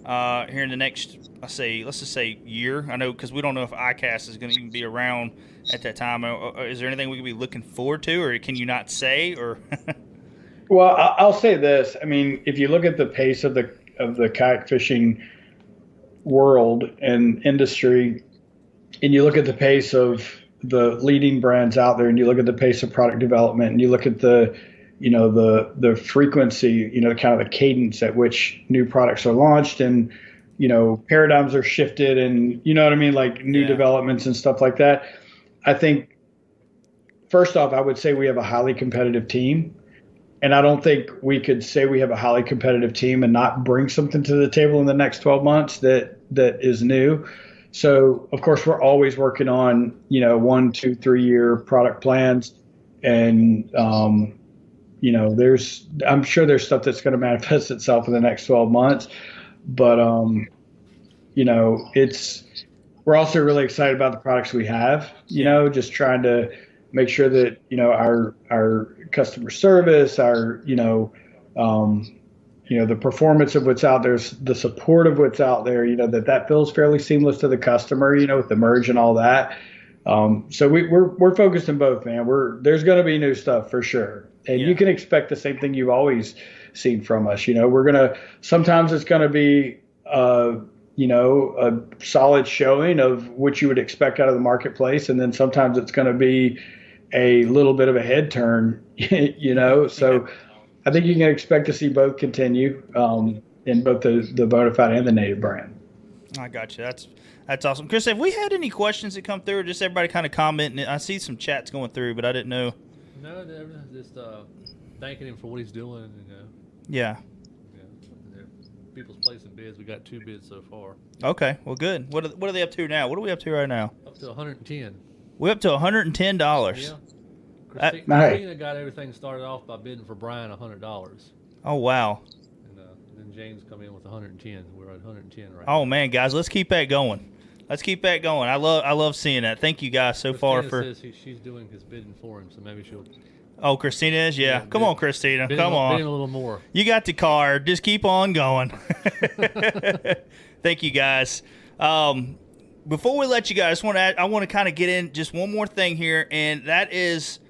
here in the next, let's just say year? I know, because we don't know if ICAST is going to even be around at that time. Is there anything we could be looking forward to, or can you not say? Or Well, I'll say this. I mean, if you look at the pace of the kayak fishing world and industry, and you look at the pace of the leading brands out there, and you look at the pace of product development, and you look at the frequency, kind of the cadence at which new products are launched, and, paradigms are shifted, and like new developments and stuff like that. I think, first off, I would say we have a highly competitive team. And I don't think we could say we have a highly competitive team and not bring something to the table in the next 12 months that is new. So, of course, we're always working on, 1, 2, 3 year product plans. And, I'm sure there's stuff that's going to manifest itself in the next 12 months. But, we're also really excited about the products we have, just trying to make sure that, our customer service, the performance of what's out there, the support of what's out there, that feels fairly seamless to the customer, with the merge and all that. So we're focused in both, man. There's going to be new stuff for sure. And you can expect the same thing you've always seen from us. Sometimes it's going to be, a solid showing of what you would expect out of the marketplace. And then sometimes it's going to be a little bit of a head turn, so I think you can expect to see both continue in both the Bonafide and the Native brand. I got you. That's awesome. Chris, have we had any questions that come through, or just everybody kind of commenting? I see some chats going through, but I didn't know. No, everyone's just thanking him for what he's doing. Yeah. People's placing bids. We got 2 bids so far. Okay, well, good. What are they up to now? What are we up to right now? Up to $110. We're up to $110. Yeah. Christina got everything started off by bidding for Brian $100. Oh, wow. And then James come in with 110. We're at 110 right now. Oh, now. man, guys, let's keep that going. I love seeing that. Thank you guys so far for. Says she's doing his bidding for him, so maybe she'll. Oh, Christina is? Yeah. Come on, Christina. Come on. Bid him a little more. You got the card. Just keep on going. Thank you, guys. Before we let you guys, I want to kind of get in just one more thing here, and that is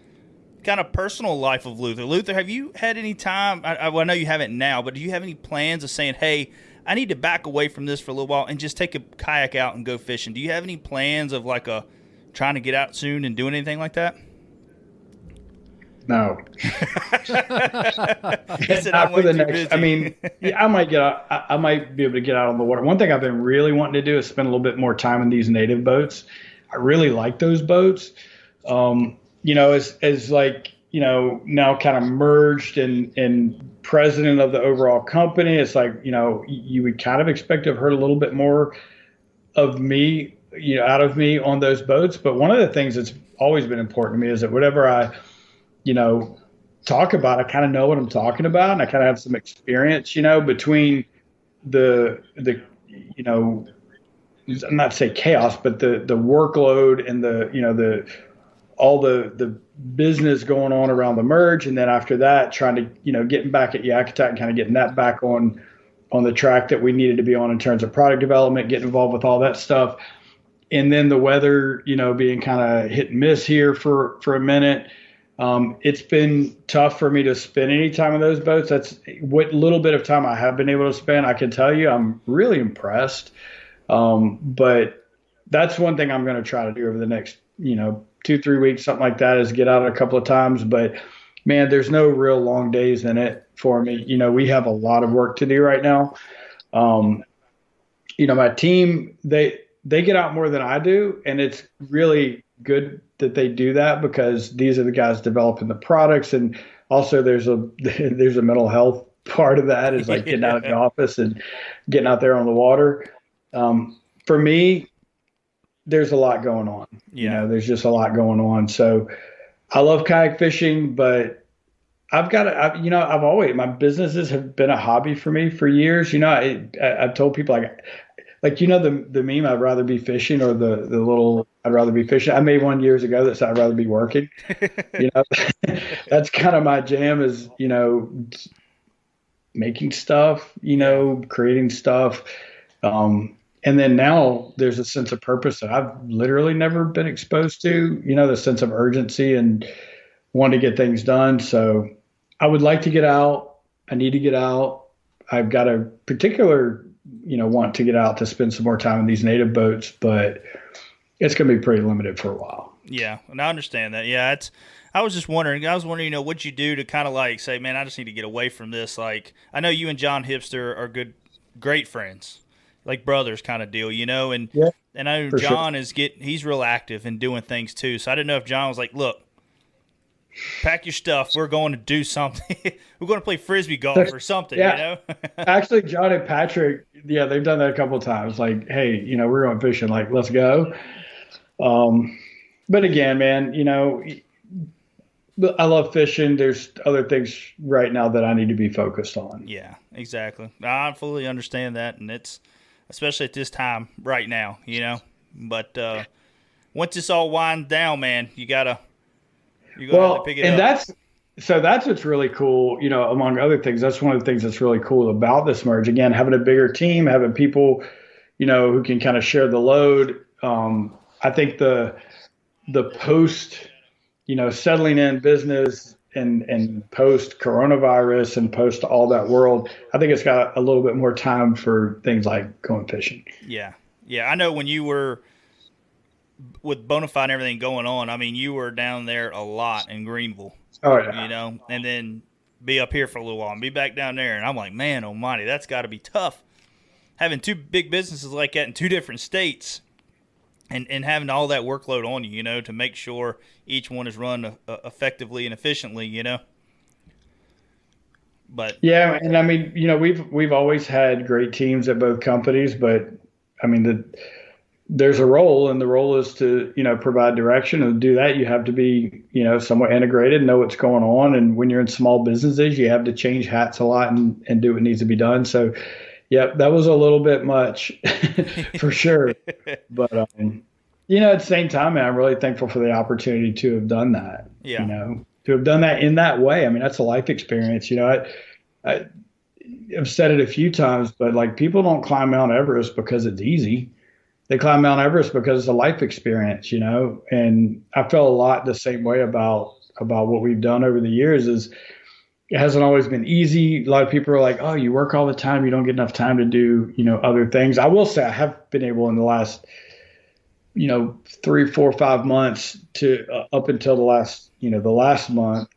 kind of personal life of Luther. Luther, have you had any time? I know you haven't now, but do you have any plans of saying, "Hey, I need to back away from this for a little while and just take a kayak out and go fishing"? Do you have any plans of trying to get out soon and doing anything like that? No. He said, Not I'm for way the too next. busy. I mean, yeah, I might get out. I might be able to get out on the water. One thing I've been really wanting to do is spend a little bit more time in these native boats. I really like those boats. As like, now kind of merged and president of the overall company. It's like, you would kind of expect to have heard a little bit more of me, out of me on those boats. But one of the things that's always been important to me is that whatever I, talk about, I kind of know what I'm talking about, and I kind of have some experience, between the I'm not to say chaos, but the workload and all the business going on around the merge, and then after that, trying to getting back at YakAttack and kind of getting that back on the track that we needed to be on in terms of product development, getting involved with all that stuff, and then the weather, being kind of hit and miss here for a minute. It's been tough for me to spend any time on those boats. That's what little bit of time I have been able to spend. I can tell you, I'm really impressed. But that's one thing I'm going to try to do over the next, 2-3 weeks, something like that, is get out a couple of times. But man, there's no real long days in it for me. We have a lot of work to do right now. My team, they get out more than I do, and it's really good that they do that, because these are the guys developing the products. And also there's a mental health part of that, is like getting out of the office and getting out there on the water. For me, there's a lot going on. There's just a lot going on. So I love kayak fishing, but I've always, my businesses have been a hobby for me for years. I've told people the meme, I'd rather be fishing, or the little, I'd rather be fishing. I made one years ago that said I'd rather be working. That's kind of my jam, is, making stuff, creating stuff. And then now there's a sense of purpose that I've literally never been exposed to, the sense of urgency and wanting to get things done. So I would like to get out. I need to get out. I've got a particular, want to get out to spend some more time in these native boats, but it's going to be pretty limited for a while. Yeah. And I understand that. Yeah. I was just wondering, what'd you do to kind of like say, man, I just need to get away from this. Like, I know you and John Hipster are great friends. Like brothers kind of deal, and yeah, and I know John he's real active and doing things too. So I didn't know if John was like, look, pack your stuff. We're going to do something. We're going to play Frisbee golf or something, Actually, John and Patrick, they've done that a couple of times. Like, hey, we're going fishing. Like, let's go. But again, man, I love fishing. There's other things right now that I need to be focused on. Yeah, exactly. I fully understand that, and it's especially at this time right now, But once this all winds down, man, you're gonna have to pick it up. That's what's really cool, among other things. That's one of the things that's really cool about this merge. Again, having a bigger team, having people, who can kind of share the load. I think the post, settling in business and post coronavirus and post all that world, I think it's got a little bit more time for things like going fishing. Yeah. Yeah. I know when you were with Bonafide and everything going on, I mean, you were down there a lot in Greenville. Oh yeah. And then be up here for a little while and be back down there. And I'm like, man, almighty, that's got to be tough. Having two big businesses like that in two different states. And having all that workload on you, to make sure each one is run effectively and efficiently, But yeah, and I mean, we've always had great teams at both companies, but I mean, there's a role, and the role is to provide direction. And to do that, you have to be somewhat integrated, know what's going on. And when you're in small businesses, you have to change hats a lot and do what needs to be done. So. Yep, that was a little bit much for sure. But, at the same time, man, I'm really thankful for the opportunity to have done that. Yeah. To have done that in that way. I mean, that's a life experience. I've said it a few times, but like, people don't climb Mount Everest because it's easy. They climb Mount Everest because it's a life experience, and I felt a lot the same way about what we've done over the years. Is it hasn't always been easy. A lot of people are like, oh, you work all the time. You don't get enough time to do, other things. I will say I have been able in the last, 3, 4, 5 months to up until the last month,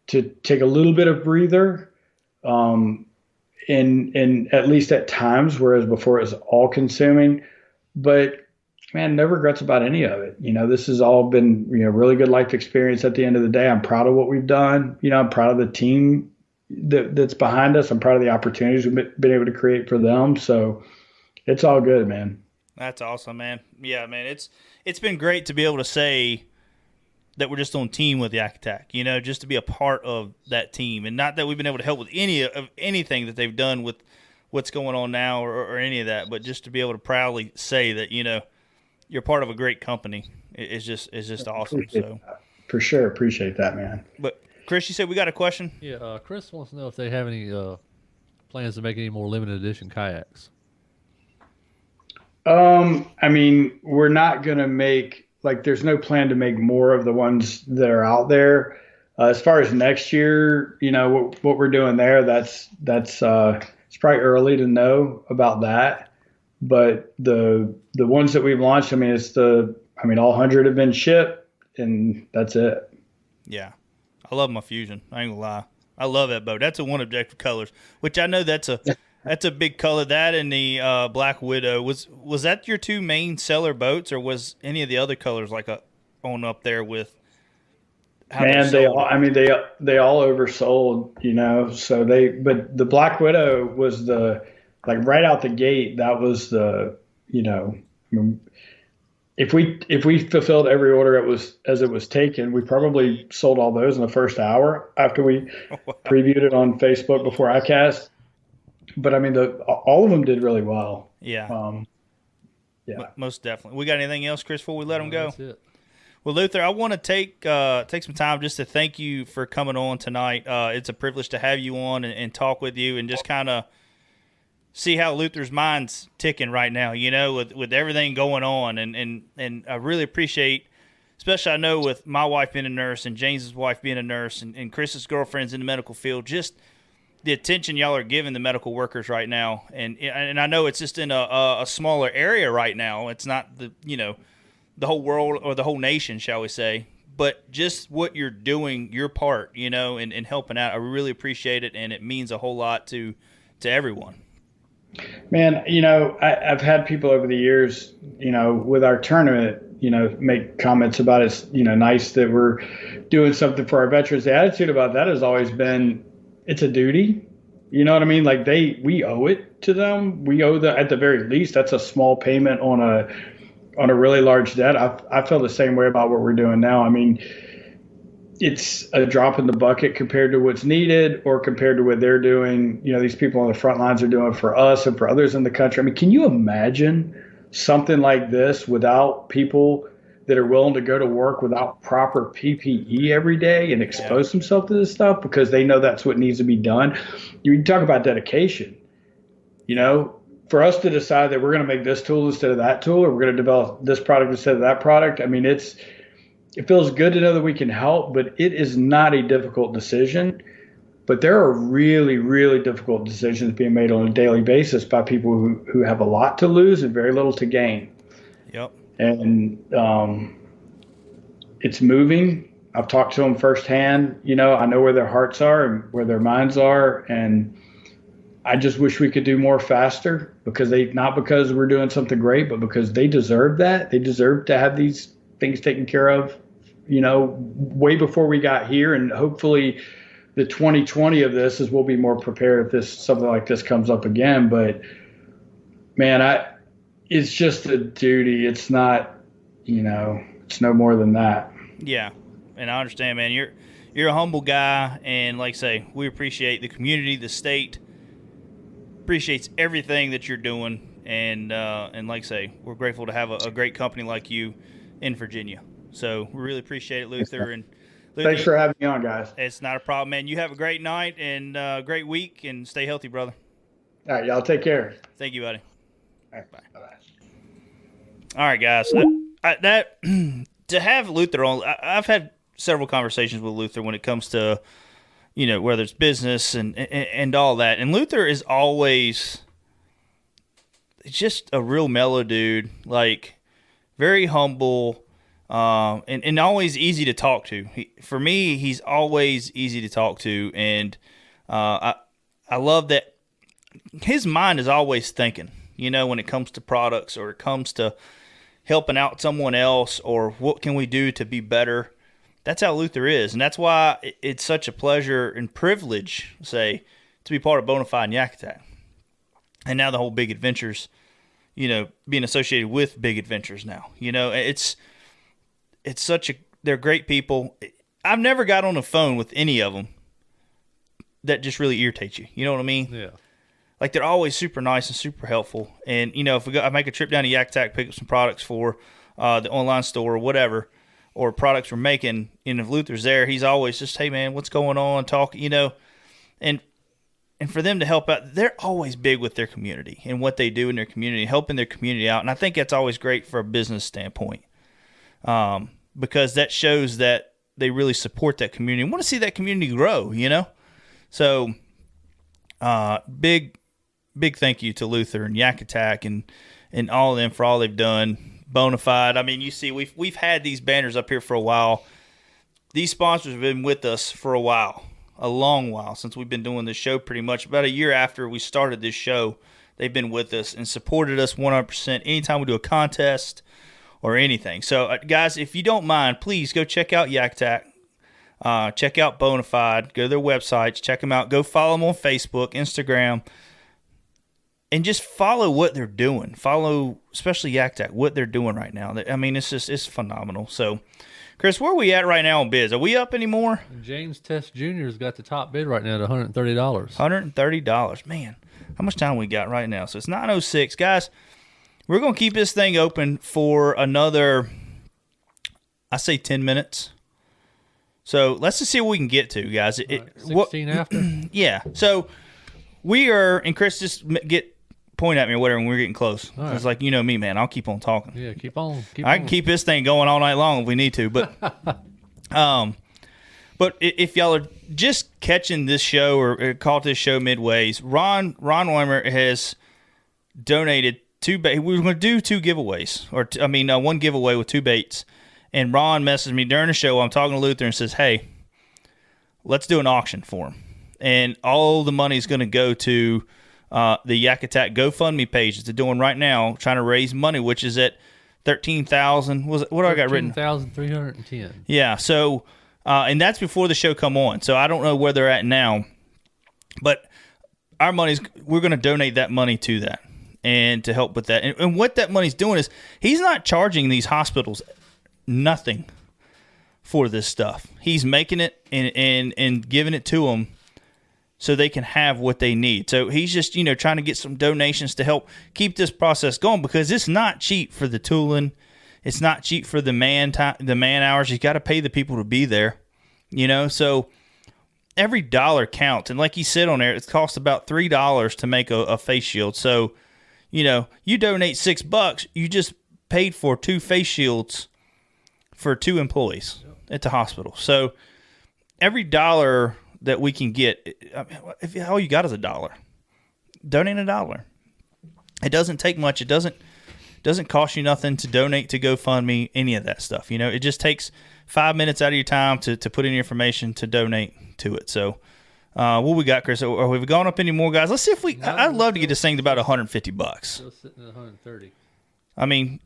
to take a little bit of breather, in at least at times, whereas before it was all consuming. But man, no regrets about any of it. This has all been, really good life experience at the end of the day. I'm proud of what we've done. I'm proud of the team that's behind us. I'm proud of the opportunities we've been able to create for them. So it's all good, man. That's awesome, man. Yeah, man. It's been great to be able to say that we're just on team with YakAttack, just to be a part of that team. And not that we've been able to help with anything that they've done with what's going on now or any of that, but just to be able to proudly say that, you're part of a great company is just awesome. So for sure. Appreciate that, man. But Chris, you said we got a question? Yeah, Chris wants to know if they have any plans to make any more limited edition kayaks. We're not going to make, there's no plan to make more of the ones that are out there. As far as next year, what we're doing there, that's it's probably early to know about that. But the ones that we've launched, all 100 have been shipped, and that's it. Yeah. I love my Fusion. I ain't gonna lie. I love that boat. That's a OneObjective colors, which I know that's a big color. That and the Black Widow. Was that your two main seller boats, or was any of the other colors on up there with? Man, they all oversold. So but the Black Widow was right out the gate. That was if we fulfilled every order as it was taken, we probably sold all those in the first hour after we previewed it on Facebook before I cast. But all of them did really well. Yeah. Most definitely. We got anything else, Chris, before we let them go? That's it. Well, Luther, I want to take some time just to thank you for coming on tonight. It's a privilege to have you on and talk with you and just kind of see how Luther's mind's ticking right now, with everything going on. And I really appreciate, especially I know with my wife being a nurse and James's wife being a nurse and Chris's girlfriend's in the medical field, just the attention y'all are giving the medical workers right now. And I know it's just in a smaller area right now. It's not the whole world or the whole nation, shall we say. But just what you're doing, your part, and helping out, I really appreciate it, and it means a whole lot to everyone. Man, I've had people over the years, with our tournament, make comments about it's, nice that we're doing something for our veterans. The attitude about that has always been, it's a duty. You know what I mean? We owe it to them. We owe them at the very least. That's a small payment on a really large debt. I feel the same way about what we're doing now. It's a drop in the bucket compared to what's needed or compared to what they're doing. These people on the front lines are doing for us and for others in the country. Can you imagine something like this without people that are willing to go to work without proper PPE every day and expose themselves to this stuff because they know that's what needs to be done? You talk about dedication, for us to decide that we're going to make this tool instead of that tool, or we're going to develop this product instead of that product. It feels good to know that we can help, but it is not a difficult decision. But there are really, really difficult decisions being made on a daily basis by people who have a lot to lose and very little to gain. Yep. And it's moving. I've talked to them firsthand. I know where their hearts are and where their minds are. And I just wish we could do more faster not because we're doing something great, but because they deserve that. They deserve to have these things taken care of, way before we got here. And hopefully the 2020 of this is we'll be more prepared if something like this comes up again. But man, it's just a duty. It's not, it's no more than that. Yeah. And I understand, man, you're a humble guy. And like I say, we appreciate the community, the state appreciates everything that you're doing. And like I say, we're grateful to have a great company like you in Virginia. So we really appreciate it, Luther. And Luther, thanks for having me on, guys. It's not a problem, man. You have a great night and great week, and stay healthy, brother. All right, y'all take care. Thank you, buddy. All right, bye. All right, guys. To have Luther on, I've had several conversations with Luther when it comes to, whether it's business and all that. And Luther is always just a real mellow dude, very humble. and always easy to talk to. For me, he's always easy to talk to, and I love that his mind is always thinking, when it comes to products or it comes to helping out someone else or what can we do to be better. That's how Luther is, and that's why it's such a pleasure and privilege, to be part of Bonafide and YakAttack. And now the whole Big Adventures, being associated with Big Adventures now. It's they're great people. I've never got on the phone with any of them that just really irritates you. You know what I mean? Yeah. Like, they're always super nice and super helpful. And, if I make a trip down to YakAttack, pick up some products for the online store or whatever, or products we're making, and if Luther's there, he's always just, hey, man, what's going on? Talk, and for them to help out, they're always big with their community and what they do in their community, helping their community out. And I think that's always great for a business standpoint, because that shows that they really support that community and want to see that community grow, So, big thank you to Luther and YakAttack and all of them for all they've done. Bonafide. I mean, you see, we've had these banners up here for a while. These sponsors have been with us for a while, a long while, since we've been doing this show pretty much. About a year after we started this show, they've been with us and supported us 100% anytime we do a contest or anything. So, guys, if you don't mind, please go check out YakAttack. Check out Bonafide. Go to their websites. Check them out. Go follow them on Facebook, Instagram. And just follow what they're doing. Follow, especially YakAttack, what they're doing right now. I mean, it's phenomenal. So, Chris, where are we at right now on bids? Are we up anymore? James Test Jr.'s got the top bid right now at $130. $130. Man, how much time we got right now? So it's 9:06. Guys, we're going to keep this thing open for another, I say 10 minutes. So let's just see what we can get to, guys. 16 after? Yeah. So we are, and Chris, just point at me or whatever when we're getting close. Right. It's like, me, man. I'll keep on talking. Yeah, keep on. I can keep this thing going all night long if we need to. But but if y'all are just catching this show or caught this show midways, Ron Weimer has donated two baits. We were going to do two giveaways, one giveaway with two baits. And Ron messaged me during the show. I'm talking to Luther and says, hey, let's do an auction for him. And all the money is going to go to the YakAttack GoFundMe page that they're doing right now, trying to raise money, which is at $13,000. What do I got written? $13,310. Yeah. So, and that's before the show come on. So I don't know where they're at now, but we're going to donate that money to that and to help with that. And what that money's doing is he's not charging these hospitals nothing for this stuff. He's making it and giving it to them so they can have what they need. So he's just, trying to get some donations to help keep this process going, because it's not cheap for the tooling. It's not cheap for the man hours. You got to pay the people to be there, So every dollar counts. And like he said on there, it costs about $3 to make a face shield. So, you donate $6, you just paid for 2 face shields for 2 employees at the hospital. So every dollar that we can get, if all you got is $1, donate $1. It doesn't take much. It doesn't cost you nothing to donate to GoFundMe, any of that stuff. It just takes 5 minutes out of your time to put in your information to donate to it. So what we got, Chris? Have we gone up any more, guys? Let's see if we. I'd love to get this thing to about $150. Still sitting at 130. I mean,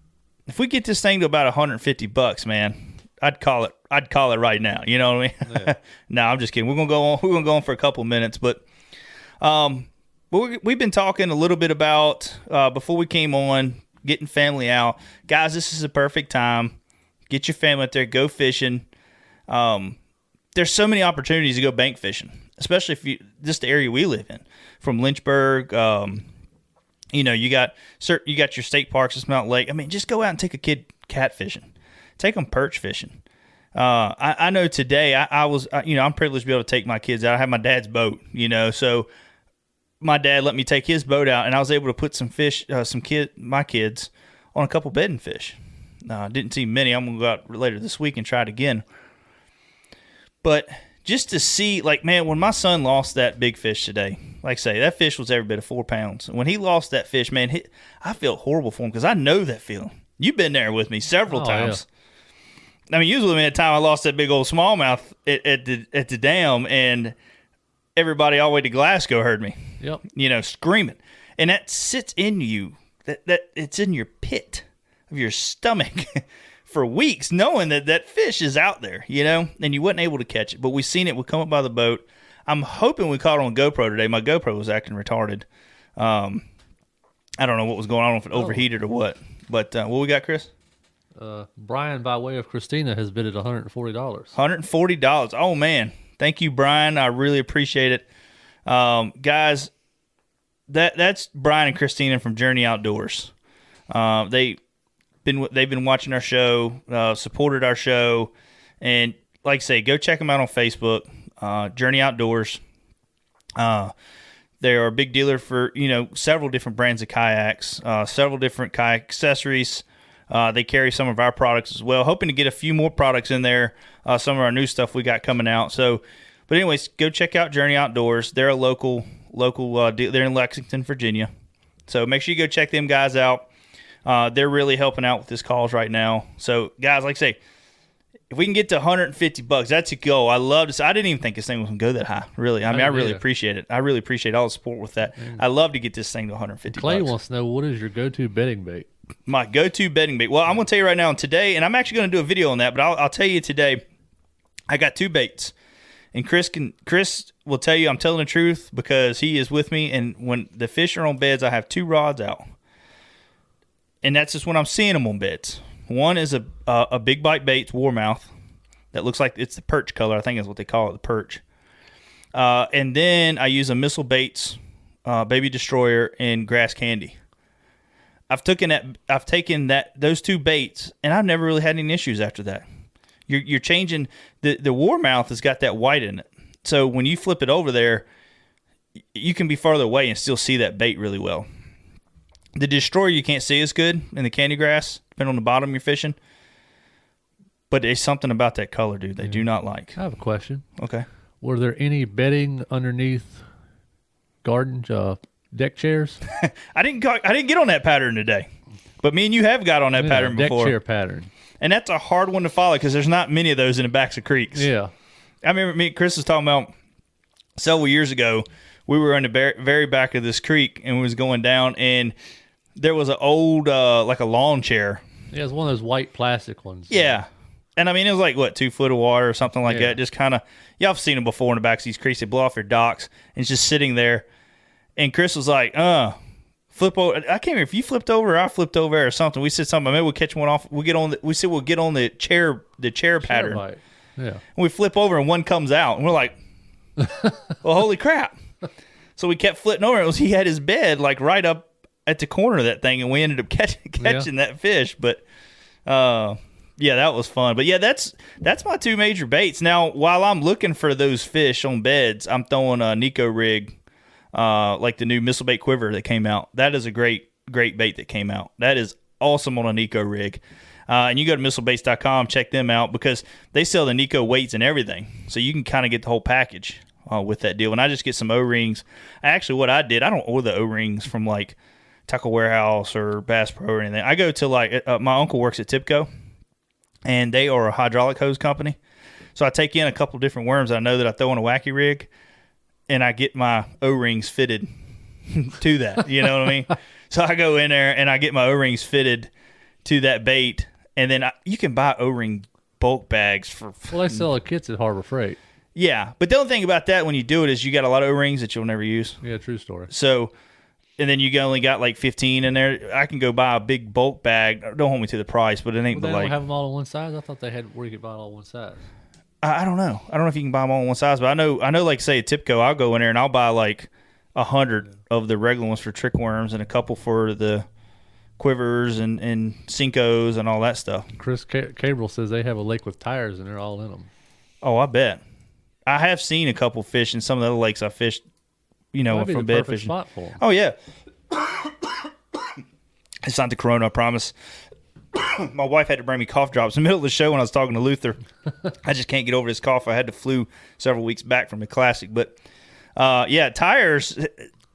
if we get this thing to about $150, man, I'd call it right now. You know what I mean? Yeah. No, I'm just kidding. We're gonna go on for a couple minutes, but we've been talking a little bit about before we came on, getting family out. Guys, this is a perfect time. Get your family out there, go fishing. There's so many opportunities to go bank fishing, especially if just the area we live in, from Lynchburg. You got your state parks, it's Mountain Lake. I mean, just go out and take a kid catfishing. Take them perch fishing. I know today I'm privileged to be able to take my kids out. I have my dad's boat, so my dad let me take his boat out, and I was able to put my kids on a couple bedding fish. Didn't see many. I'm going to go out later this week and try it again. But just to see, man, when my son lost that big fish today, like I say, that fish was every bit of 4 pounds. And when he lost that fish, man, I felt horrible for him because I know that feeling. You've been there with me several times. I mean, usually at the time I lost that big old smallmouth at the dam, and everybody all the way to Glasgow heard me. Yep. You know, screaming, and that sits in you. That it's in your pit of your stomach for weeks, knowing that fish is out there. You know, and you wasn't able to catch it, but we seen it. We come up by the boat. I'm hoping we caught it on GoPro today. My GoPro was acting retarded. I don't know what was going on, if it overheated or what. But what we got, Chris? Brian, by way of Christina, has bid at $140. $140. Oh, man. Thank you, Brian. I really appreciate it. Guys, that's Brian and Christina from Journey Outdoors. They've been watching our show, supported our show, and like I say, go check them out on Facebook. Journey Outdoors. They are a big dealer for, several different brands of kayaks, several different kayak accessories. They carry some of our products as well. Hoping to get a few more products in there, some of our new stuff we got coming out. So, but anyways, go check out Journey Outdoors. They're a local they're in Lexington, Virginia. So make sure you go check them guys out. They're really helping out with this cause right now. So guys, like I say, if we can get to $150, that's a goal. I love this. I didn't even think this thing was going to go that high, really. I mean, I really appreciate it. I really appreciate all the support with that. I love to get this thing to $150. Clay wants to know, what is your go-to bedding bait? My go-to bedding bait. Well, I'm going to tell you right now today, and I'm actually going to do a video on that, but I'll tell you today, I got 2 baits. And Chris will tell you I'm telling the truth because he is with me, and when the fish are on beds, I have 2 rods out. And that's just when I'm seeing them on beds. One is a big bite bait, it's warmouth. That looks like it's the perch color. I think is what they call it, the perch. And then I use a Missile Baits, Baby Destroyer, and Grass Candy. I've taken those 2 baits, and I've never really had any issues after that. You're changing the warmouth has got that white in it, so when you flip it over there, you can be farther away and still see that bait really well. The Destroyer you can't see as good in the candy grass, depending on the bottom you're fishing. But there's something about that color, dude, they do not like. I have a question. Okay. Were there any bedding underneath garden deck chairs? I didn't get on that pattern today. But me and you have got on that pattern before. Deck chair pattern. And that's a hard one to follow because there's not many of those in the backs of creeks. Yeah. I remember me and Chris was talking about several years ago, we were in the very back of this creek and we was going down, and there was an old, like a lawn chair. Yeah, it's one of those white plastic ones. Yeah. And I mean, it was like, what, 2 foot of water or something like that. Just kind of, y'all have seen them before in the backs of these creeks. They blow off their docks, and it's just sitting there. And Chris was like, flip over. I can't remember if you flipped over or I flipped over or something. We said something. Maybe we'll catch one off. We said we'll get on the chair pattern. Bite. Yeah. And we flip over and one comes out, and we're like, well, holy crap. So we kept flipping over. He had his bed like right up at the corner of that thing, and we ended up catching that fish. But yeah, that was fun. But yeah, that's my 2 major baits. Now, while I'm looking for those fish on beds, I'm throwing a Nico rig, like the new Missile Bait Quiver that came out. That is a great bait that came out. That is awesome on a Nico rig. And you go to missilebaits.com, check them out, because they sell the Nico weights and everything. So you can kind of get the whole package with that deal. And I just get some O-rings. Actually, what I did, I don't order the O-rings from like Tackle Warehouse or Bass Pro or anything. I go to like, my uncle works at Tipco, and they are a hydraulic hose company. So I take in a couple different worms that I know that I throw on a wacky rig, and I get my O-rings fitted to that. You know what I mean? So I go in there and I get my O-rings fitted to that bait, and then you can buy O-ring bulk bags for. Well, they sell the kits at Harbor Freight. Yeah, but the only thing about that when you do it is you got a lot of O-rings that you'll never use. Yeah, true story. So, and then you only got like 15 in there. I can go buy a big bulk bag. Don't hold me to the price, but it ain't. Well, they like, don't have them all in one size. I thought they had where you could buy it all in one size. I don't know. I don't know if you can buy them all in one size, but I know. Like say at Tipco, I'll go in there and I'll buy like 100 of the regular ones for trick worms and a couple for the quivers and Cincos and all that stuff. Chris Cabral says they have a lake with tires and they're all in them. Oh, I bet. I have seen a couple fish in some of the other lakes I fished, from bed fishing. Spot for them. Oh, yeah. It's not the corona, I promise. My wife had to bring me cough drops in the middle of the show when I was talking to Luther. I just can't get over this cough. I had the flu several weeks back from the Classic. But, yeah, tires,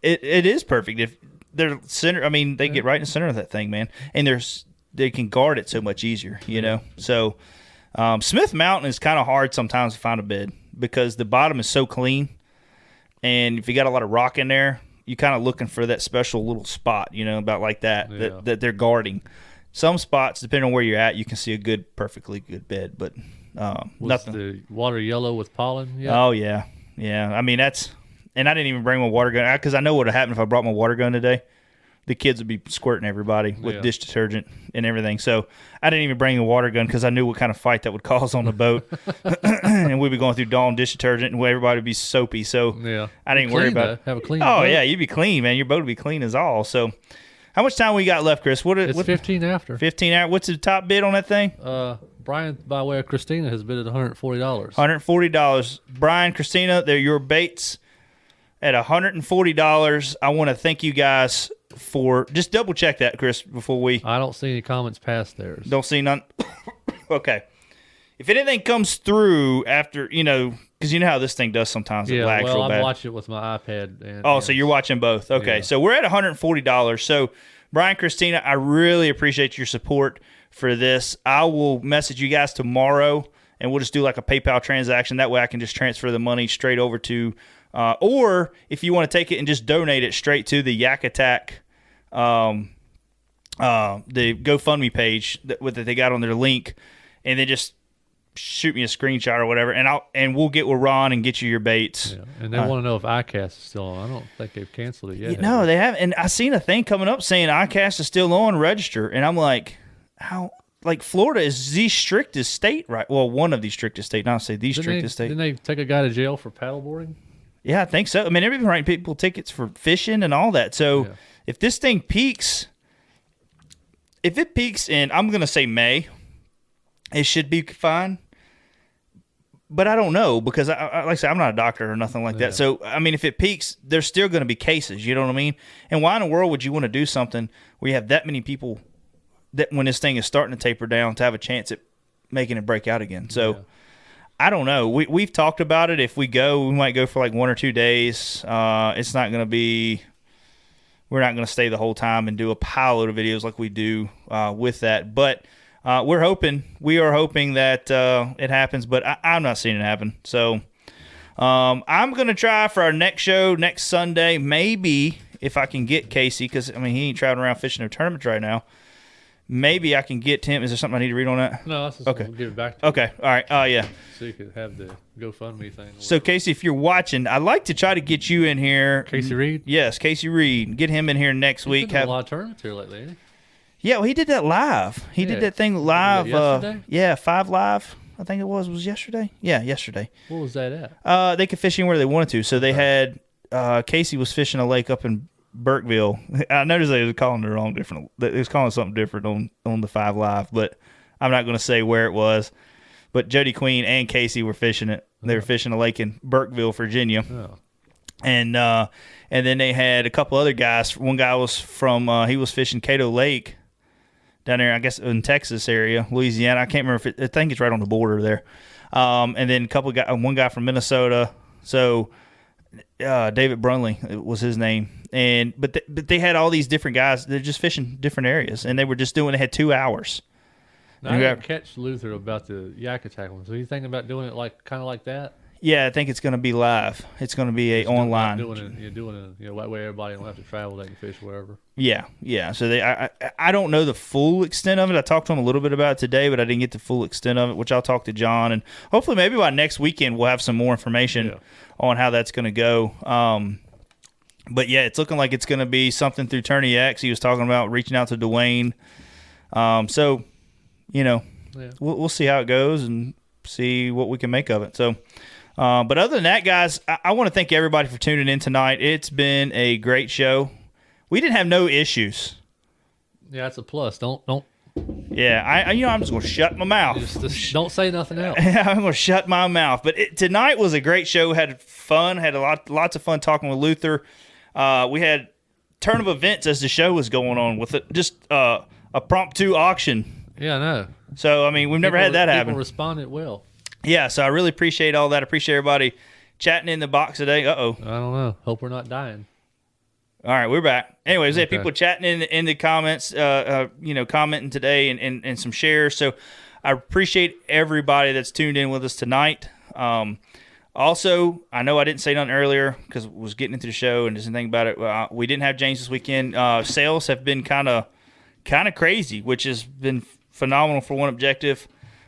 it is perfect. If they're center, they get right in the center of that thing, man. And they can guard it so much easier, So, Smith Mountain is kind of hard sometimes to find a bed because the bottom is so clean, and if you got a lot of rock in there, you're kind of looking for that special little spot, about like that they're guarding. Some spots, depending on where you're at, you can see a perfectly good bed, but nothing. The water yellow with pollen yet? Oh yeah. I mean and I didn't even bring my water gun because I know what would happen if I brought my water gun today. The kids would be squirting everybody with dish detergent and everything. So I didn't even bring a water gun because I knew what kind of fight that would cause on the boat. And we'd be going through Dawn dish detergent and everybody would be soapy. So I didn't worry about it. Have a clean boat. boat. Yeah, you'd be clean, man. Your boat would be clean as all. So how much time we got left, Chris? It's 15 after. 15 hours. What's the top bid on that thing? Brian, by way of Christina, has bid at $140. $140. Brian, Christina, they're your baits at $140. I want to thank you guys for just double check that, Chris, before we. I don't see any comments past theirs. Don't see none. Okay. If anything comes through after, because you know how this thing does sometimes. It lags real bad. I'm watching it with my iPad. So you're watching both. Okay. Yeah. So we're at $140. So, Brian, Christina, I really appreciate your support for this. I will message you guys tomorrow, and we'll just do like a PayPal transaction. That way I can just transfer the money straight over to, or if you want to take it and just donate it straight to the YakAttack, the GoFundMe page that they got on their link, and then just shoot me a screenshot or whatever, and we'll get with Ron and get you your baits. Yeah. And they want to know if iCast is still on. I don't think they've canceled it yet. No, they haven't. And I seen a thing coming up saying iCast is still on, register, and I'm like, how? Like, Florida is the strictest state, right? Well, one of the strictest states, not say the strictest state. Didn't they take a guy to jail for paddleboarding? Yeah, I think so. I mean, everything writing people tickets for fishing and all that. So if this thing peaks, in, I'm going to say May, it should be fine. But I don't know because, like I said, I'm not a doctor or nothing like that. So, I mean, if it peaks, there's still going to be cases. You know what I mean? And why in the world would you want to do something where you have that many people that when this thing is starting to taper down to have a chance at making it break out again? So, I don't know. We've talked about it. If we go, we might go for like 1 or 2 days. It's not going to be – we're not going to stay the whole time and do a pile of videos like we do with that. But we are hoping that it happens, but I'm not seeing it happen. So I'm going to try for our next show next Sunday, maybe if I can get Casey, because, I mean, he ain't traveling around fishing no tournaments right now. Maybe I can get him. Is there something I need to read on that? No, that's just okay. We'll give it back to you. Okay, all right. Yeah. So you could have the GoFundMe thing. So, Casey, if you're watching, I'd like to try to get you in here. Casey Reed? Yes, Casey Reed. Get him in here next week. He's been doing a lot of tournaments here lately, ain't he? Yeah, well, he did that live. He did that thing live. Yesterday? 5 Live, I think it was yesterday. Yeah, yesterday. What was that at? They could fish anywhere they wanted to. So they had Casey was fishing a lake up in Burkeville. I noticed they was calling it wrong different. They was calling something different on the 5 Live, but I'm not going to say where it was. But Jody Queen and Casey were fishing it. They were fishing a lake in Burkeville, Virginia. Oh. And then they had a couple other guys. One guy was from he was fishing Cato Lake down there, I guess in Texas area, Louisiana. I can't remember I think it's right on the border there. And then one guy from Minnesota. So David Brunley was his name. But they had all these different guys. They're just fishing different areas, and they were just they had 2 hours. Now, I didn't catch Luther about the YakAttack one. So are you thinking about doing it kind of like that? Yeah, I think it's going to be live. It's going to be online. Doing it, that way everybody don't have to travel. They can fish wherever. Yeah. So I don't know the full extent of it. I talked to them a little bit about it today, but I didn't get the full extent of it, which I'll talk to John. And hopefully maybe by next weekend we'll have some more information on how that's going to go. But, yeah, it's looking like it's going to be something through Tourney X. He was talking about reaching out to Dwayne. So, we'll see how it goes and see what we can make of it. So, but other than that, guys, I want to thank everybody for tuning in tonight. It's been a great show. We didn't have no issues. Yeah, that's a plus. Don't. Yeah, I'm just going to shut my mouth. Just don't say nothing else. I'm going to shut my mouth. But tonight was a great show. Had fun. Had lots of fun talking with Luther. We had turn of events as the show was going on with it. Just a promptu auction. Yeah, I know. So, I mean, we've never had that happen. People responded well. Yeah, so I really appreciate all that. I appreciate everybody chatting in the box today. Uh-oh. I don't know. Hope we're not dying. All right, we're back. Anyways, people chatting in the comments, commenting today and some shares. So I appreciate everybody that's tuned in with us tonight. Also, I know I didn't say nothing earlier because I was getting into the show and just didn't think about it. We didn't have James this weekend. Sales have been kind of crazy, which has been phenomenal for OneObjective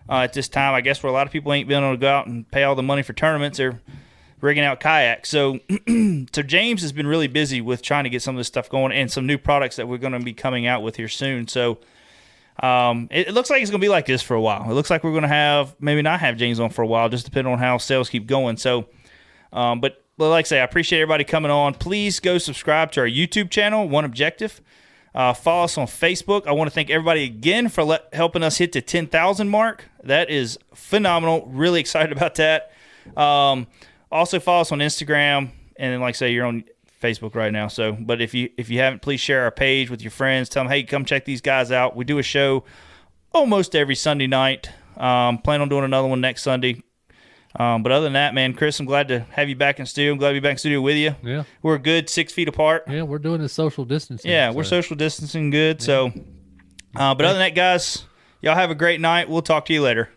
at this time. I guess where a lot of people ain't been able to go out and pay all the money for tournaments, they're rigging out kayaks. So, so James has been really busy with trying to get some of this stuff going and some new products that we're going to be coming out with here soon. So, it looks like it's going to be like this for a while. It looks like we're going to maybe not have James on for a while, just depending on how sales keep going. So, but like I say, I appreciate everybody coming on. Please go subscribe to our YouTube channel, OneObjective. Follow us on Facebook. I want to thank everybody again for helping us hit the 10,000 mark. That is phenomenal. Really excited about that. Also follow us on Instagram, and then like I say, you're on Facebook right now. So, but if you haven't, please share our page with your friends. Tell them, hey, come check these guys out. We do a show almost every Sunday night. Plan on doing another one next Sunday. But other than that, man, Chris, I'm glad to have you back in studio. I'm glad to be back in studio with you. Yeah, we're a good 6 feet apart. Yeah, we're doing the social distancing. Yeah, we're social distancing good. Yeah. So, but other than that, guys, y'all have a great night. We'll talk to you later.